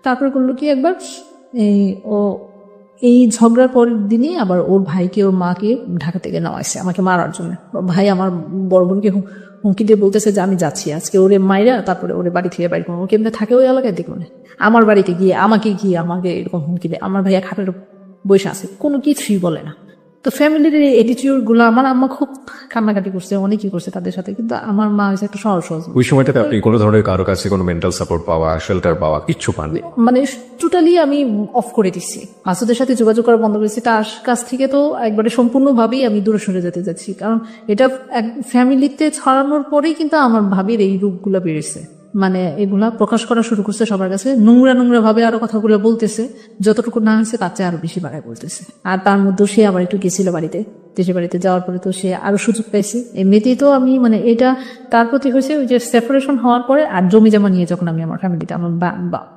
তারপরে করলো কি, একবার এই ঝগড়ার পরের দিনই আবার ওর ভাইকে, ওর মাকে ঢাকা থেকে নেওয়াইছে আমাকে মারার জন্য। ভাই আমার বড় বোনকে হুমকি দিয়ে বলতেছে যে আমি যাচ্ছি আজকে ওরে মাইরা, তারপরে ওরে বাড়ি থেকে বাড়ি করবো। কেমনে থাকে ওই এলাকায় দেখবো না, আমার বাড়িতে গিয়ে আমাকে এরকম হুমকি দেয়। আমার ভাইয়া খাটের বসে আছে, কোনো কিছুই বলে না। তো ফ্যামিলির এটিটিউড গুলো, আমার আম্মা খুব কান্নাকাটি করছে, অনেকই করছে তাদের সাথে, কিন্তু আমার মা হয়েছে একটা সহজ। ওই সময়টাতে আপনি কোনো ধরনের কারো কাছে কোনো মেন্টাল সাপোর্ট পাওয়া, শেল্টার পাওয়া কিচ্ছু পাননি? মানে টোটালি আমি অফ করে দিচ্ছি, মাসুদের সাথে যোগাযোগ করা বন্ধ করেছি, তার কাছ থেকে তো একবারে সম্পূর্ণভাবেই আমি দূরে সরে যেতে যাচ্ছি। কারণ এটা ফ্যামিলিতে ছড়ানোর পরেই কিন্তু আমার ভাবির এই রূপগুলো বেড়েছে, মানে এগুলা প্রকাশ করা শুরু করছে সবার কাছে, নোংরা ভাবে আরো কথাগুলো বলতেছে, যতটুকু না হয়েছে তার চেয়ে আরো বেশি বাড়ায় বলতেছে। আর তার মধ্যে সে আবার একটু গেছিল দেশের বাড়িতে যাওয়ার পরে তো সে আরো সুযোগ পাইছে। এমনিতেই তো আমি মানে এটা তার প্রতি হয়েছে ওই যে সেপারেশন হওয়ার পরে, আর জমি জমা নিয়ে যখন আমি আমার ফ্যামিলিতে আমার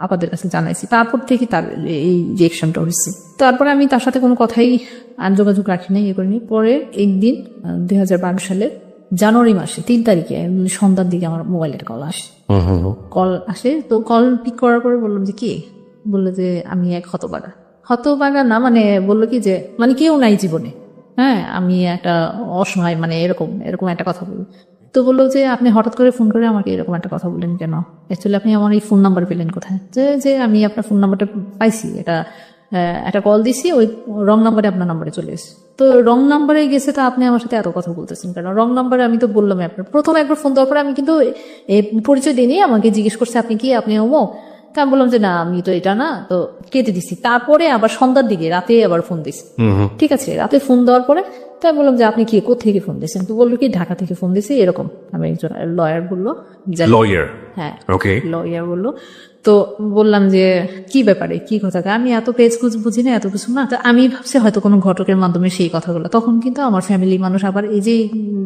আপাদের কাছে জানাইছি, তারপর থেকে তার এই রিয়েকশনটা হয়েছে। তারপরে আমি তার সাথে কোনো কথাই আর যোগাযোগ রাখি নাই, ইয়ে করিনি। পরে একদিন 2012 সালের জানুয়ারি মাসে 3 তারিখে সন্ধ্যার দিকে আমার মোবাইলের কল আসে। তো কল পিক করার পরে বললাম যে কে, বললো যে আমি এক হতবাগা না, মানে বললো কি যে মানে কেউ নাই জীবনে, হ্যাঁ আমি একটা অসহায়, মানে এরকম একটা কথা বলবো। তো বললো যে আপনি হঠাৎ করে ফোন করে আমাকে এরকম একটা কথা বললেন কেন, অ্যাকচুয়ালি আপনি আমার এই ফোন নাম্বার পেলেন কোথায়? যে আমি আপনার ফোন নাম্বারটা পাইছি, একটা কল দিছি, ওই রং নাম্বারে আপনার নাম্বারে চলে এসেছে। তো রং নাম্বারে গেছে, তা আপনি আমার সাথে এত কথা বলতেছেন কেন? রং নাম্বারে আমি তো বললাম আপনার প্রথম একবার ফোন দেওয়ার পরে আমি কিন্তু পরিচয় দিইনি, আমাকে জিজ্ঞেস করছে আপনি কি, আপনি অমুক, তা আমি বললাম যে না আমি তো এটা না, তো কেটে দিছি। তারপরে আবার সন্ধ্যার দিকে রাতে আবার ফোন দিছি, ঠিক আছে, রাতে ফোন দেওয়ার পরে তাই বললাম যে আপনি কি কোথেকে ফোন দিয়েছেন, তো বললো কি ঢাকা থেকে ফোন দিয়েছি এরকম। আমি একজন লয়ার বললো, লয়ার, হ্যাঁ ওকে, লয়ার বললো। তো বললাম যে কি ব্যাপারে, কি কথা, আমি এত পেজ কুচ বুঝি না, এত কিছু না। তো আমি ভাবছি হয়তো কোনো ঘটকের মাধ্যমে সেই কথাগুলো। তখন কিন্তু আমার ফ্যামিলি মানুষ আবার এই যে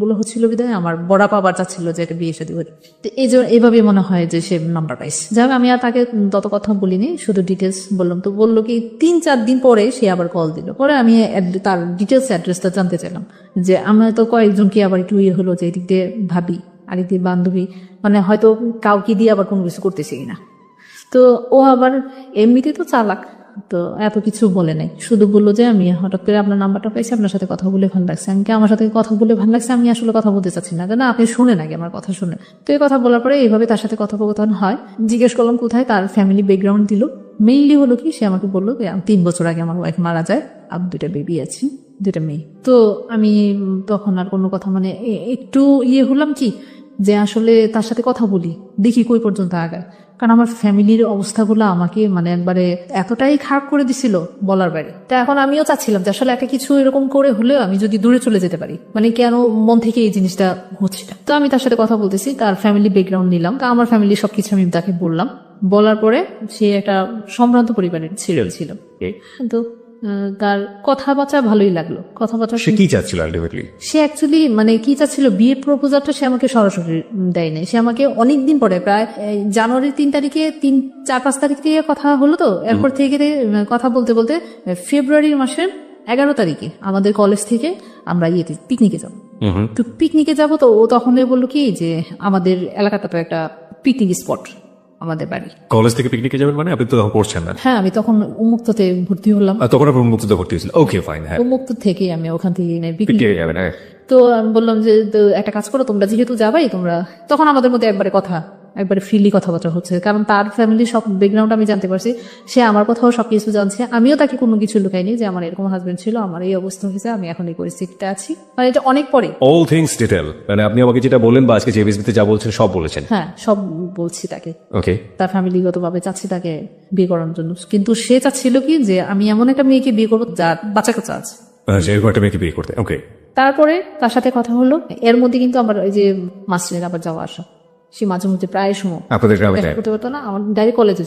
গুলো হচ্ছিল বিধায় আমার বড়া পাবার চাচ্ছিল যে একটা বিয়ে শাদী হতে, তো এই যে এইভাবে মনে হয় যে সে নাম্বার পাইছে। যাই হোক, আমি আর তাকে তত কথা বলিনি, শুধু ডিটেলস বললাম। তো বললো কি 3-4 দিন পরে সে আবার কল দিল। পরে আমি তার ডিটেলস অ্যাড্রেসটা জানতে চাইলাম, যে আমরা তো কয়েকজন কি আবার একটু ইয়ে হলো যে এদিক দিয়ে ভাবি আরেক দিয়ে বান্ধবী, মানে হয়তো কাউকে দিয়ে আবার কোনো কিছু করতেছে কিনা। তো ও আবার এমনিতে তো চালাক, তো এত কিছু বলে নাই, শুধু বললো যে আমি হঠাৎ করে আপনার নাম্বারটা পাইছি, আপনার সাথে কথা বলে ভালো লাগছে। আমি কি আমার সাথে কথা বলে ভালো লাগছে, আমি আসলে কথা বলতে চাচ্ছি না, না আপনি শুনে নাকি আমার কথা শুনে। তো এই কথা বলার পরে এইভাবে তার সাথে কথোপকথন হয়। জিজ্ঞেস করলাম কোথায়, তার ফ্যামিলি ব্যাকগ্রাউন্ড দিল। মেইনলি হলো কি সে আমাকে বললো যে 3 বছর আগে আমার ওয়াইফ মারা যায়, আর 2টা বেবি আছে, 2টা মেয়ে। তো আমি তখন আর কোনো কথা মানে একটু ইয়ে হলাম কি যে আসলে তার সাথে কথা বলি, দেখি কই পর্যন্ত আগায়। কারণ আমার ফ্যামিলির অবস্থাগুলো আমাকে মানে একবারে এতটাই খারাপ করে দিছিল বলার বাইরে। তা এখন আমিও চাচ্ছিলাম যে আসলে একটা কিছু এরকম করে হলেও আমি যদি দূরে চলে যেতে পারি, মানে কেন মন থেকে এই জিনিসটা হচ্ছে না। তো আমি তার সাথে কথা বলতেছি, তার ফ্যামিলি ব্যাকগ্রাউন্ড নিলাম, তা আমার ফ্যামিলি সবকিছু আমি তাকে বললাম। বলার পরে সে একটা সম্ভ্রান্ত পরিবারের ছিল, কিন্তু তার কথাবার্তা ভালোই লাগলো। কথাবার্তা সে কি চাচ্ছিল আলটিমেটলি? সে অ্যাকচুয়ালি মানে কি চাচ্ছিল, বিয়ের প্রপোজালটা সে আমাকে সরাসরি দেয় নাই, সে আমাকে অনেকদিন পরে প্রায় জানুয়ারির 3 তারিখে 4-5 তারিখ থেকে কথা হলো। তো এরপর থেকে কথা বলতে বলতে ফেব্রুয়ারির মাসের 11 তারিখে আমাদের কলেজ থেকে আমরা পিকনিকে যাবো। তো পিকনিকে যাবো, তো ও তখন বললো কি যে আমাদের এলাকাটা তো একটা পিকনিক স্পট, আমাদের বাড়ি। কলেজ থেকে পিকনিকে যাবেন মানে? আপনি তো তখন পড়ছেন না? হ্যাঁ, আমি তখন উন্মুক্ততে ভর্তি হলাম। তখন আপনার উন্মুক্ততে ভর্তি হয়েছিল? ওকে ফাইন, হ্যাঁ, উন্মুক্ত থেকে আমি ওখান থেকে পিকনিকে যাবেন। হ্যাঁ, তো আমি বললাম যে তো একটা কাজ করো, তোমরা যেহেতু যাবাই, তোমরা তখন আমাদের মধ্যে একবারে ফ্রিলি কথাবার্তা হচ্ছে, কারণ তার ফ্যামিলির সব ব্যাকগ্রাউন্ড আমি জানতে পারছি, সে আমার কথাও সবকিছু জানছে। আমিও তাকে কোনো কিছু লুকাইনি যে আমার এরকম হাজবেন্ড ছিল, আমার এই অবস্থা হয়েছে, আমি এখন এই পরিস্থিতিতে আছি, মানে এটা অনেক পরে। অল থিংস ডিটেল, মানে আপনি আমাকে যেটা বললেন বা আজকে জেবিএসবিতে যা বলছেন সব বলেছেন? হ্যাঁ, সব বলছি তাকে। ওকে, তার ফ্যামিলিগত ভাবে চাচ্ছি তাকে বিয়ে করার জন্য, কিন্তু সে চাচ্ছিল কি যে আমি এমন একটা মেয়েকে বিয়ে করবো যার বাচ্চা কাচ্চা আছে, এরকম একটা মেয়েকে বিয়ে করতে। ওকে, তারপরে তার সাথে কথা হলো। এর মধ্যে কিন্তু আমার ওই যে মাস্টারের আবার যাওয়া আসা, সে মাঝে মধ্যে প্রায় সময় আপনাদের গ্রামে করতে পারতো না, আমার ডাইরেক্ট কলেজে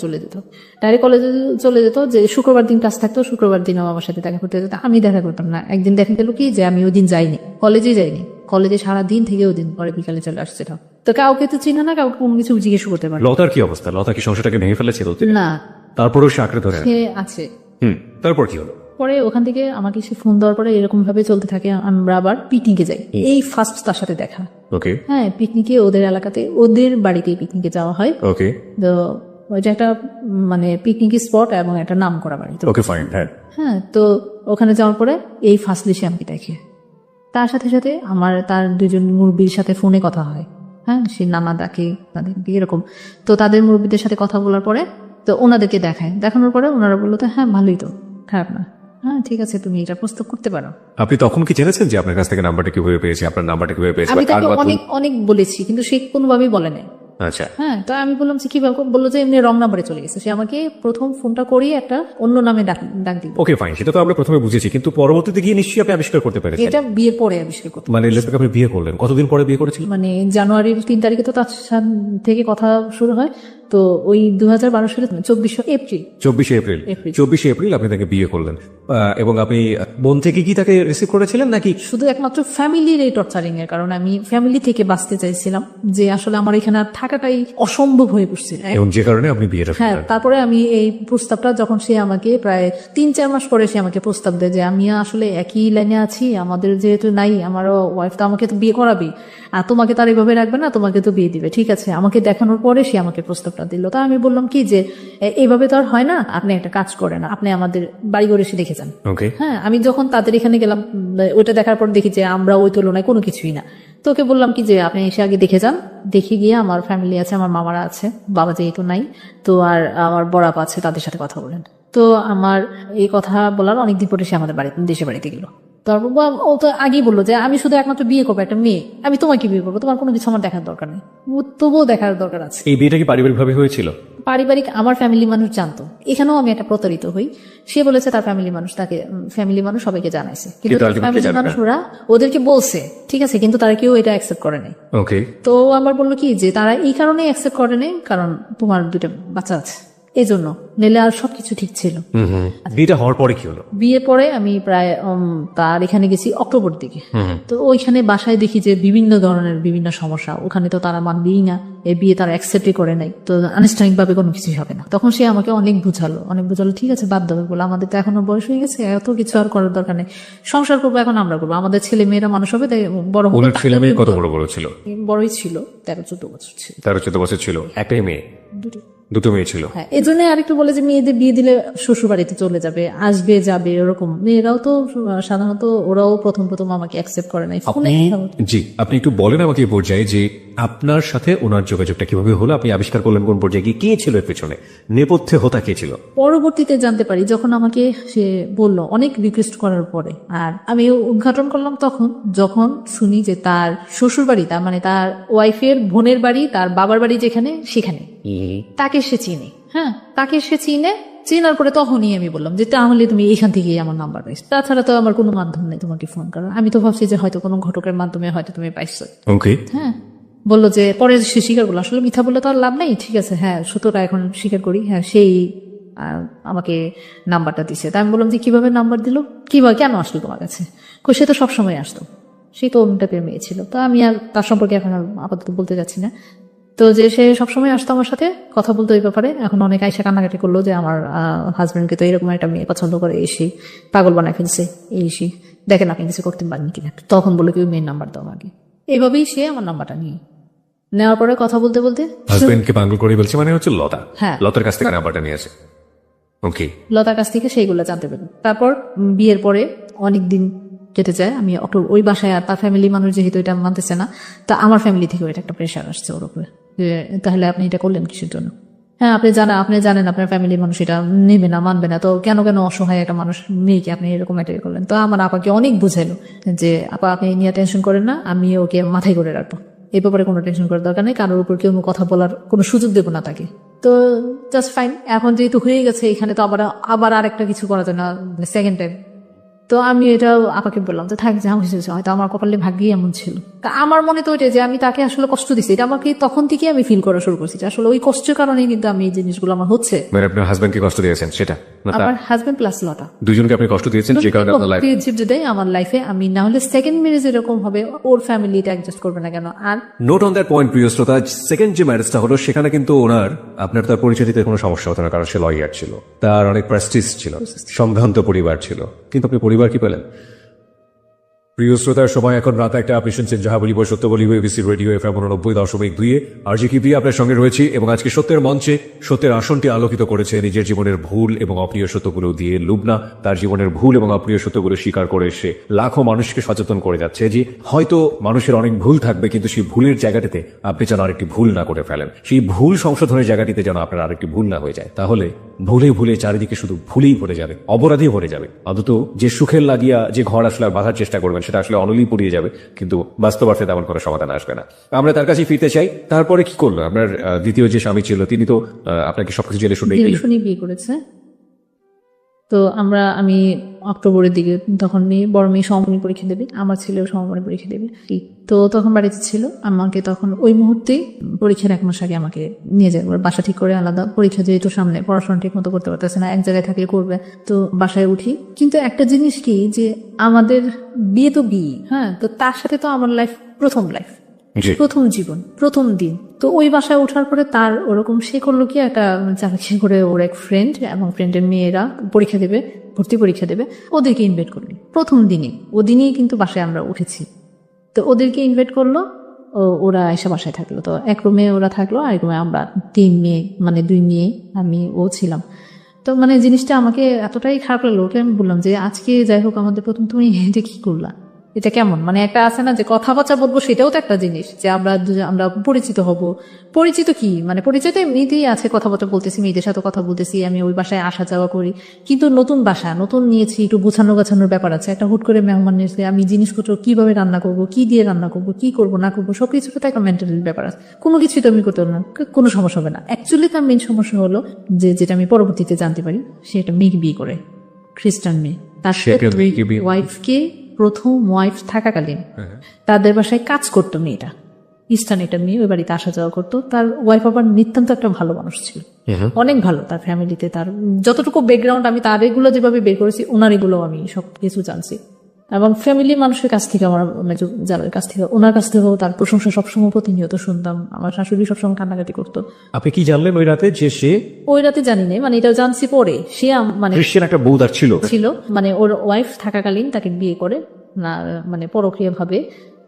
চলে যেত, যে শুক্রবার দিন ক্লাস থাকতো, শুক্রবার দিন আমার সাথে দেখা করতে যেত, আমি দেখা করতাম না। একদিন দেখা গেল কি যে আমি ওই দিন যাইনি, কলেজে সারাদিন থেকে ওই দিন পরে বিকালে চলে আসছে। তো কাউকে তো চিনে না, কাউকে কোনো কিছু জিজ্ঞেস করতে পারে। লতার কি অবস্থা? লতা কি সংসারটাকে ভেঙে ফেলেছিল? না, তারপরেও সে আঁকড়ে ধরে সে আছে। তারপর কি হলো? পরে ওখান থেকে আমাকে সে ফোন দেওয়ার পরে এরকম ভাবে চলতে থাকে, আমরা আবার পিকনিকে যাই। এই ফার্স্ট তার সাথে দেখা। ওকে, হ্যাঁ, পিকনিকে ওদের এলাকাতে, ওদের বাড়িতে পিকনিকে যাওয়া হয়। ওকে, তো ওইটা একটা মানে পিকনিক স্পট এবং একটা নাম করা বাড়ি। ওকে ফাইন, হ্যাঁ, হ্যাঁ, তো ওখানে যাওয়ার পরে এই ফার্স্টলি সে আমাকে দেখে। তার সাথে সাথে আমার তার 2জন মুরব্বীর সাথে ফোনে কথা হয়। হ্যাঁ, সে নানা ডাকে তাদের এরকম। তো তাদের মুরব্বীদের সাথে কথা বলার পরে তো ওনাদেরকে দেখানোর পরে ওনারা বললো তো হ্যাঁ ভালোই, তো খারাপ না, হ্যাঁ ঠিক আছে, তুমি এটা প্রস্তাব করতে পারো। আপনি তখন কি জেনেছেন যে আপনার কাছ থেকে নাম্বারটা কিভাবে পেয়েছি, আপনার নাম্বারটা কিভাবে পেয়েছি? আমি তাকে অনেক বলেছি, কিন্তু সে কোনোভাবেই বলে নাই। আচ্ছা, হ্যাঁ, তো আমি বললাম যে কিভাবে, বললো যে এমনি রং নাম্বারে চলে গেছে। সে আমাকে প্রথম ফোনটা করিয়ে একটা অন্য নামে ডাক দিল। ওকে ফাইন, সেটা তো আমরা প্রথমে বুঝেছি, কিন্তু পরবর্তীতে গিয়ে নিশ্চয়ই আপনি আবিষ্কার করতে পেরেছেন। এটা বিয়ের পরে আবিষ্কার করতে, মানে লেটস আপনি বিয়ে করলেন, কতদিন পরে বিয়ে করেছিলেন? মানে জানুয়ারির 3 তারিখে তো তার থেকে কথা শুরু হয়। তো ওই 2012 সালে 24 এপ্রিল 24 এপ্রিল আপনি তাকে বিয়ে করলেন। এবং আপনি বোন থেকে কি তাকে রিসিভ করেছিলেন নাকি শুধু একমাত্র ফ্যামিলির এই টর্চারিং এর কারণে আমি ফ্যামিলি থেকে বাঁচতে চাইছিলাম, যে আসলে আমার এখানে আর থাকাটাই অসম্ভব হয়ে পড়ছে। এবং যে কারণে আপনি বিয়েটা হ্যাঁ, করলেন? তারপরে আমি এই প্রস্তাবটা যখন সে আমাকে প্রায় 3-4 মাস পরে সে আমাকে প্রস্তাব দেয় যে আমি আসলে একই লাইনে আছি, আমাদের যেহেতু নাই, আমার ওয়াইফ তো আমাকে তো বিয়ে করাবি, আর তোমাকে তার এইভাবে রাখবে না, তোমাকে তো বিয়ে দিবে, ঠিক আছে। আমাকে দেখানোর পরে সে আমাকে প্রস্তাবটা দিল। তা আমি বললাম কি যে এইভাবে তো আর হয় না, আপনি একটা কাজ করেন, আপনি আমাদের বাড়ি ঘরে এসে দেখে যান। ওকে, হ্যাঁ, আমি যখন তাদের এখানে গেলাম ওইটা দেখার পর দেখি যে আমরা ওই তুলনায় কোনো কিছুই না। তোকে বললাম কি যে আপনি এসে আগে দেখে যান, দেখে গিয়ে আমার ফ্যামিলি আছে, আমার মামারা আছে, বাবা যেহেতু নাই, তো আর আমার বড়াপ আছে, তাদের সাথে কথা বলেন। তো আমার এই কথা বলার অনেকদিন পরে সে আমাদের দেশে বাড়িতে গেল। তারপর ও তো আগেই বললো যে আমি শুধু একমাত্র বিয়ে করবো একটা মেয়ে, আমি তোমাকে বিয়ে করবো, তোমার কোনো কিছু আমার দেখার দরকার নেই। তবুও দেখার দরকার আছে। এই বিয়েটা কি পারিবারিকভাবে হয়েছিল? পারিবারিক, আমার ফ্যামিলি মানুষ জানতো। এখানেও আমি একটা প্রতারিত হই। সে বলেছে তার ফ্যামিলি মানুষ তাকে, ফ্যামিলি মানুষ সবাইকে জানাইছে, কিন্তু ফ্যামিলি মানুষ ওরা ওদেরকে বলছে ঠিক আছে, কিন্তু তারা কেউ এটা অ্যাকসেপ্ট করে নাই। ওকে, তো আমার বললো কি যে তারা এই কারণেই অ্যাকসেপ্ট করে নাই, কারণ তোমার 2টা বাচ্চা আছে, এই জন্য, নিলে আর সবকিছু ঠিক ছিল। বিয়েটা হওয়ার পরে কি হলো? বিয়ে পরে আমি প্রায় তার এখানে গেছি অক্টোবর দিকে। তো ওইখানে বাসায় দেখি যে বিভিন্ন ধরনের বিভিন্ন সমস্যা। ওখানে তো তারা মানবেই না, এই বিয়ে তারা অ্যাকসেপ্টই করে নাই, তো আনুষ্ঠানিক ভাবে কোনো কিছুই হবে না। তখন সে আমাকে অনেক বুঝালো, ঠিক আছে বাদ দেবে বলে, আমাদের তো এখনো বয়স হয়ে গেছে, এত কিছু আর করার দরকার নেই, সংসার করবো এখন আমরা করবো, আমাদের ছেলে মেয়েরা মানুষ হবে, তাই বড় ওনার ছেলে মেয়ে কত বড় বড় ছিল? বড়ই ছিল, 13-14 বছর ছিল। 13-14 বছর ছিল। একটাই মেয়ে? দুটো মেয়ে ছিল। হ্যাঁ, এই জন্য আরেকটু বলে যে মেয়েদের বিয়ে দিলে শ্বশুর বাড়িতে চলে যাবে, আসবে যাবে, এরকম। মেয়েরাও তো সাধারণত ওরাও প্রথম আমাকে অ্যাকসেপ্ট করে নাই। জি, আপনি একটু বলেন আমাকে এই পর্যায়ে যে আপনার সাথে ওনার যোগাযোগটা কিভাবে হলো, আপনি আবিষ্কার করলেন কোন পর্যায়ে, কে ছিল এর পেছনে, নেপথ্যে হোতা কে ছিল? পরবর্তীতে জানতে পারি যখন আমাকে সে বলল, অনেক রিকোয়েস্ট করার পরে, আর আমি উদ্ঘাটন করলাম যখন শুনি যে তার শ্বশুর বাড়ি, তার মানে তার ওয়াইফের বোনের বাড়ি, তার বাবার বাড়ি যেখানে, সেখানে তাকে সে চিনে। হ্যাঁ, তাকে সে চেনার পরে তখনই আমি বললাম যে তাহলে তুমি এখান থেকেই আমার নাম্বার পাইছো, তাছাড়া তো আমার কোনো মাধ্যম নেই তোমাকে ফোন করার। আমি তো ভাবছি যে হয়তো কোনো ঘটকের মাধ্যমে হয়তো তুমি পাইছো। ওকে, হ্যাঁ, বললো যে পরে সে স্বীকার করলো, আসলে মিথ্যা বললে তো আর লাভ নেই, ঠিক আছে হ্যাঁ সত্যটা এখন স্বীকার করি, হ্যাঁ সেই আমাকে নাম্বারটা দিছে। তা আমি বললাম যে কিভাবে নাম্বার দিল, কিভাবে কেন আসলো তোমার কাছে? সে তো সবসময় আসতো, সেই তো অন্য টাইপের মেয়ে ছিল। তো আমি আর তার সম্পর্কে এখন আপাতত বলতে যাচ্ছি না। তো যে সে সবসময় আসতো আমার সাথে কথা বলতো এই ব্যাপারে। এখন অনেক আইসা কান্নাকাটি করলো যে আমার হাজবেন্ডকে তো এরকম একটা মেয়ে পছন্দ করে, এসে পাগল বানায় ফেলছে, এসে দেখেন আপনি কিছু করতে পারেন কিনা। তখন বলে কি মেয়ের নাম্বার দাও আগে। এইভাবেই সে আমার নাম্বারটা নিয়ে নেওয়ার পরে কথা বলতে হাজবেন্ডকে পাগল করে বলছে, মানে হচ্ছে লতা। হ্যাঁ, লতার কাছ থেকে নাম্বারটা নিয়ে আসে। ওকে, লতার কাছ থেকে সেইগুলো জানতে পারি। তারপর বিয়ের পরে অনেক দিন যেতে চায়, আমি ওই বাসায়, আর তার ফ্যামিলি মানুষ যেহেতু এটা মানতেছে না, তা আমার ফ্যামিলি থেকে এটা একটা প্রেশার আসছে ওর উপরে যে তাহলে আপনি এটা করলেন কিসের জন্য? হ্যাঁ, আপনি জানেন আপনার ফ্যামিলির মানুষ এটা নেবে না, মানবে না, তো কেন অসহায় একটা মানুষ মেয়েকে আপনি এরকম একটা করলেন? তো আমার আপাকে অনেক বুঝাইলো যে আপা আপনি নিয়ে টেনশন করেন না, আমি ওকে মাথায় করে রাখবো, এই ব্যাপারে কোনো টেনশন করার দরকার নেই, কারোর উপর কেউ কথা বলার কোনো সুযোগ দেবো না তাকে। তো জাস্ট ফাইন। এখন যেহেতু হয়ে গেছে, এখানে তো আবার আরেকটা কিছু করা যায় না, সেকেন্ড টাইম। তো আমি এটা আপাকে বললাম যে থাক, যা হয়েছে হয়তো আমার কপালে ভাগ্যই এমন ছিল। আমার মনে তো ওইটাই যে আমি তাকে আসলে কষ্ট দিচ্ছি, এটা আমাকে তখন থেকে আমি ফিল করা শুরু করছি যে আসলে ওই কষ্টের কারণেই কিন্তু আমি এই জিনিসগুলো আমার হচ্ছে। মানে আপনার হাজবেন্ডকে কষ্ট দিয়েছেন সেটা? আমার হাজবেন্ড প্লাস লতা দুজনকে আপনি কষ্ট দিয়েছেন, যে কারণে আপনার লাইফে, আমার লাইফে আমি না হলে সেকেন্ড ম্যারেজ এরকম হবে, ওর ফ্যামিলি এটা অ্যাডজাস্ট করবে না কেন? আর নোট অন দ্যাট পয়েন্ট প্রিয় শ্রোতা, সেকেন্ড যে ম্যারেজটা হলো সেখানে কিন্তু ওনার আপনার তার পরিচয় দিতে কোনো সমস্যা হতো না, কারণ সে লয়ার ছিল, তার অনেক প্রেস্টিজ ছিল, সম্ভ্রান্ত পরিবার ছিল। কিন্তু আপনি পরিবার কি পেলেন? প্রিয় শ্রোতার সময় এখন রাত একটা, আপনি শুনছেন যাহা বলিব সত্য বলিব, এবিসি রেডিও FM 89.2 আর জি কিপ্রিয়া আপনার সঙ্গে রয়েছি। এবং আজকে সত্যের মঞ্চে সত্যের আসনটি আলোকিত করেছে নিজের জীবনের ভুল এবং অপ্রিয় সত্যগুলো দিয়ে লুবনা। তার জীবনের ভুল এবং অপ্রিয় সত্যগুলো স্বীকার করে সে লাখো মানুষকে সচেতন করে যাচ্ছে যে হয়তো মানুষের অনেক ভুল থাকবে, কিন্তু সেই ভুলের জায়গাটিতে আপনি যেন আরেকটি ভুল না করে ফেলেন, সেই ভুল সংশোধনের জায়গাটিতে যেন আপনার আরেকটি ভুল না হয়ে যায়। তাহলে ভুলে চারিদিকে শুধু ভুলেই ভরে যাবে, অপরাধী ভরে যাবে। অন্তত যে সুখের লাগিয়া যে ঘর আসলে বাঁধার চেষ্টা করবেন সেটা আসলে অনলি পুড়িয়ে যাবে, কিন্তু বাস্তব অর্থে তেমন কোনো সমাধান আসবে না। আমরা তার কাছে ফিরতে চাই। তারপরে কি করলো? আপনার দ্বিতীয় যে স্বামী ছিল তিনি তো আপনাকে সবকিছু জেনে শুনে বিয়ে করেছে। তো আমি অক্টোবরের দিকে, তখন বড় মেয়ে সমমানী পরীক্ষা দেবে, আমার ছেলেও সমমানী পরীক্ষা দেবে। তো তখন বাড়িতে ছিল, আমাকে তখন ওই মুহূর্তে পরীক্ষার 1 মাস আগে আমাকে নিয়ে যায়, বাসা ঠিক করে আলাদা। পরীক্ষা যেহেতু সামনে, পড়াশোনা ঠিক মতো করতে পারতেছে না, এক জায়গায় থাকলে করবে, তো বাসায় উঠি। কিন্তু একটা জিনিস কি, যে আমাদের বিয়ে তো বিয়ে, হ্যাঁ, তো তার সাথে তো আমার প্রথম প্রথম জীবন, প্রথম দিন। তো ওই বাসায় ওঠার পরে তার ওরকম সে করলো কি, একটা চাকরি করে ওর এক ফ্রেন্ড এবং ফ্রেন্ডের মেয়েরা পরীক্ষা দেবে, ভর্তি পরীক্ষা দেবে, ওদেরকে ইনভাইট করলো প্রথম দিনে। ওদিনই কিন্তু বাসায় আমরা উঠেছি। তো ওদেরকে ইনভাইট করলো, ওরা এসে বাসায় থাকলো। তো এক রুমে ওরা থাকলো, আর এক রুমে আমরা 3 মেয়ে, মানে 2 মেয়ে আমি ও ছিলাম। তো জিনিসটা আমাকে এতটাই খারাপ লাগলো, ওকে আমি বললাম যে আজকে যাই হোক আমাদের প্রথম, তুমি এটা কি করলা? এটা কেমন মানে একটা আছে না যে কথাবার্তা বলবো, সেটাও তো একটা জিনিস যে আমরা পরিচিত হব। পরিচিত কি মানে পরিচিত এমনিতেই আছে, কথাবার্তা বলতেছি, মেয়েদের সাথে কথা বলতেছি, আমি ওই বাসায় আসা যাওয়া করি, কিন্তু নতুন বাসা নতুন নিয়েছি, একটু গোছানো গাছানোর ব্যাপার আছে। একটা হুট করে মেহমান নিয়েছে, আমি জিনিসপত্র কিভাবে রান্না করব, কি দিয়ে রান্না করব, কি করব না করবো, সবকিছু তো একটা মেন্টাল ব্যাপার আছে। কোনো কিছুই তো আমি করতে পারবো না, কোনো সমস্যা হবে না। অ্যাকচুয়ালি তার মেন সমস্যা হলো যে যেটা আমি পরবর্তীতে জানতে পারি, সে একটা মেয়ে বিয়ে করে, খ্রিস্টান মেয়ে। তার ওয়াইফকে প্রথম ওয়াইফ থাকাকালীন তাদের বাসায় কাজ করতো মেয়েটা, ইস্টার্ন একটা মেয়ে, ওই বাড়িতে আসা যাওয়া করতো। তার ওয়াইফ আবার নিতান্ত একটা ভালো মানুষ ছিল, অনেক ভালো। তার ফ্যামিলিতে তার যতটুকু ব্যাকগ্রাউন্ড আমি তার এগুলো যেভাবে বের করেছি, ওনার এগুলো আমি সব কিছু জানছি। এবং ফ্যামিলি মানুষের কাছ থেকে, আমার যাদের কাছ থেকে, ওনার কাছ থেকেও তার প্রশংসা সবসময় প্রতিনিয়ত শুনতাম। আমার শাশুড়ি সবসময় কান্নাকাটি করতো। আপনি কি জানলেন ওই রাতে যে সে ওই রাতে জানি না, মানে এটা জানছি পরে। সে মানে খ্রিস্টান একটা বউ তার ছিল, মানে ওর ওয়াইফ থাকাকালীন তাকে বিয়ে করে না, মানে পরকীয় ভাবে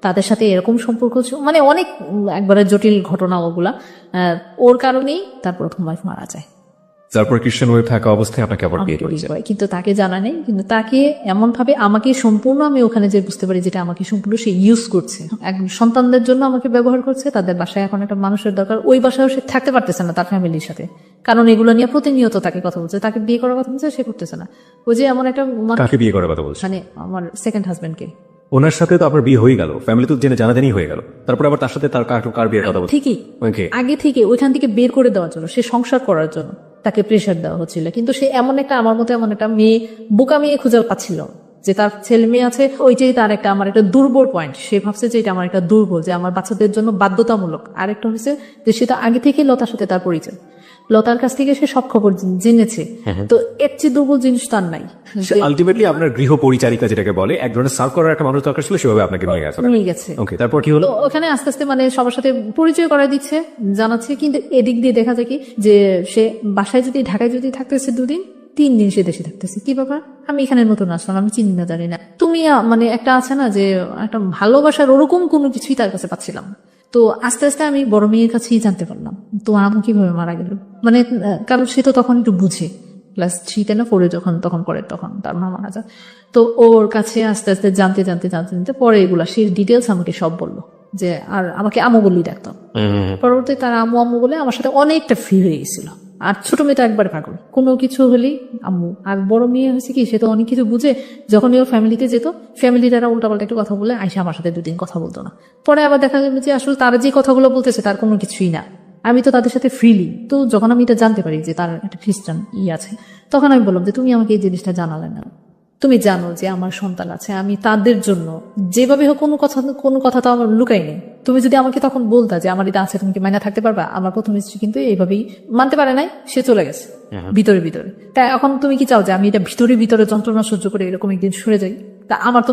তাদের সাথে এরকম সম্পর্ক ছিল, মানে অনেক একবারে জটিল ঘটনা ওগুলা। ওর কারণেই তার প্রথম ওয়াইফ মারা যায়। তারপর খ্রিস্টান হয়ে থাকা অবস্থায় আপনাকে আবার বিয়ে করেছে। কিন্তু তাকে জানা নেই, কিন্তু তাকে এমন ভাবে আমাকে সম্পূর্ণ, আমি ওখানে যে বুঝতে পারি যেটা আমাকে সম্পূর্ণ সে ইউজ করছে, একজন সন্তানদের জন্য আমাকে ব্যবহার করছে। তাদের বাসায় এখন একটা মানুষের দরকার, ওই বাসায় সে থাকতে পারতেছে না তার ফ্যামিলির সাথে, কারণ এগুলো নিয়ে প্রতিনিয়ত তাকে কথা বলছে, তাকে বিয়ে করার কথা বলছে, সে করতেছে না। ওই যে এমন একটা কাকে বিয়ে করার কথা বলছে? মানে আমার সেকেন্ড হাজবেন্ডকে। ওনার সাথে তো আপনার বিয়ে হয়ে গেল, ফ্যামিলি তো জেনে জানাজানি হয়ে গেল, তারপর আবার তার সাথে তার কার বিয়ের কথা বলছে? ঠিকই, ওকে, আগে থেকে ওইখান থেকে বের করে দেওয়ার জন্য, সে সংসার করার জন্য তাকে প্রেশার দেওয়া হচ্ছিল। কিন্তু সে এমন একটা, আমার মতো এমন একটা মেয়ে, বোকা মেয়ে খুঁজে পাচ্ছিল যে তার ছেলে মেয়ে আছে, ওইটাই তার একটা, আমার একটা দুর্বল পয়েন্ট। সে ভাবছে যে এটা আমার একটা দুর্বল, যে আমার বাচ্চাদের জন্য বাধ্যতামূলক। আরেকটা হচ্ছে যে সে তো আগে থেকেই লতার সাথে তার পরিচয়, লতার কাছ থেকে সে সব খবর জেনেছে, তো এর চেয়ে দুর্বল জিনিস তার নাই। আলটিমেটলি আপনার গৃহ পরিচারিকা যেটাকে বলে, এক ধরনের সার্ভ করার একটা মানুষ দরকার ছিল, সেভাবে আপনাকে নিয়ে গেছে। ওকে, তারপর কি হলো? ওখানে আস্তে আস্তে মানে সবার সাথে পরিচয় করা দিচ্ছে, জানাচ্ছে। কিন্তু এদিক দিয়ে দেখা যায় কি যে সে বাসায় যদি, ঢাকায় যদি থাকতেছে 2 দিন, 3 দিন সে দেশে থাকতেছে। কি ব্যাপার, আমি এখানে নতুন আসলাম, আমি চিনি না জানি না। তুমি মানে একটা আছে না যে একটা ভালোবাসার ওরকম কোনো কিছুই তার কাছে পাচ্ছিলাম না। তো আস্তে আস্তে আমি বড় মেয়ের কাছেই জানতে পারলাম তো আম্মু কিভাবে মারা গেল, মানে কারণ সে তো তখন একটু বুঝে, ক্লাস 3-তে না 4-এ যখন তখন পড়ে, তখন তার মা মারা যায়। তো ওর কাছে আস্তে আস্তে জানতে পরে এগুলা সে ডিটেলস আমাকে সব বললো, যে আর আমাকে আম্মু বললেই ডাকতাম। পরবর্তী তার আম্মু বলে আমার সাথে অনেকটা ফ্রি হয়ে গেছিল। আর ছোট মেয়ে তো একবার পাগল, কোনো কিছু হলেই আম্মু। আর বড় মেয়ে হয়েছে কি, সে তো অনেক কিছু বুঝে। যখন ওর ফ্যামিলিতে যেত, ফ্যামিলির দ্বারা উল্টাপাল্টা একটু কথা বলে আইসা আমার সাথে 2 দিন কথা বলতো না। পরে আবার দেখা যাবে যে আসলে তারা যে কথাগুলো বলতেছে তার কোনো কিছুই না, আমি তো তাদের সাথে ফ্রিলি। তো যখন আমি এটা জানতে পারি যে তার একটা খ্রিস্টান আছে, তখন আমি বললাম যে তুমি আমাকে এই জিনিসটা জানালে না, তুমি জানো যে আমার সন্তান আছে, আমি তাদের জন্য যেভাবে হোক কোনো কথা তো আমার লুকাই নেই। তুমি যদি আমাকে তখন বলতা যে আমার এটা আছে, তুমি কি মাইনা থাকতে পারবা? আমার প্রথম স্ত্রী কিন্তু এইভাবেই মানতে পারে নাই, সে চলে গেছে ভিতরে। তাই এখন তুমি কি চাও যে আমি এটা ভিতরে যন্ত্রণা সহ্য করে এরকম একদিন সরে যাই? তা আমার তো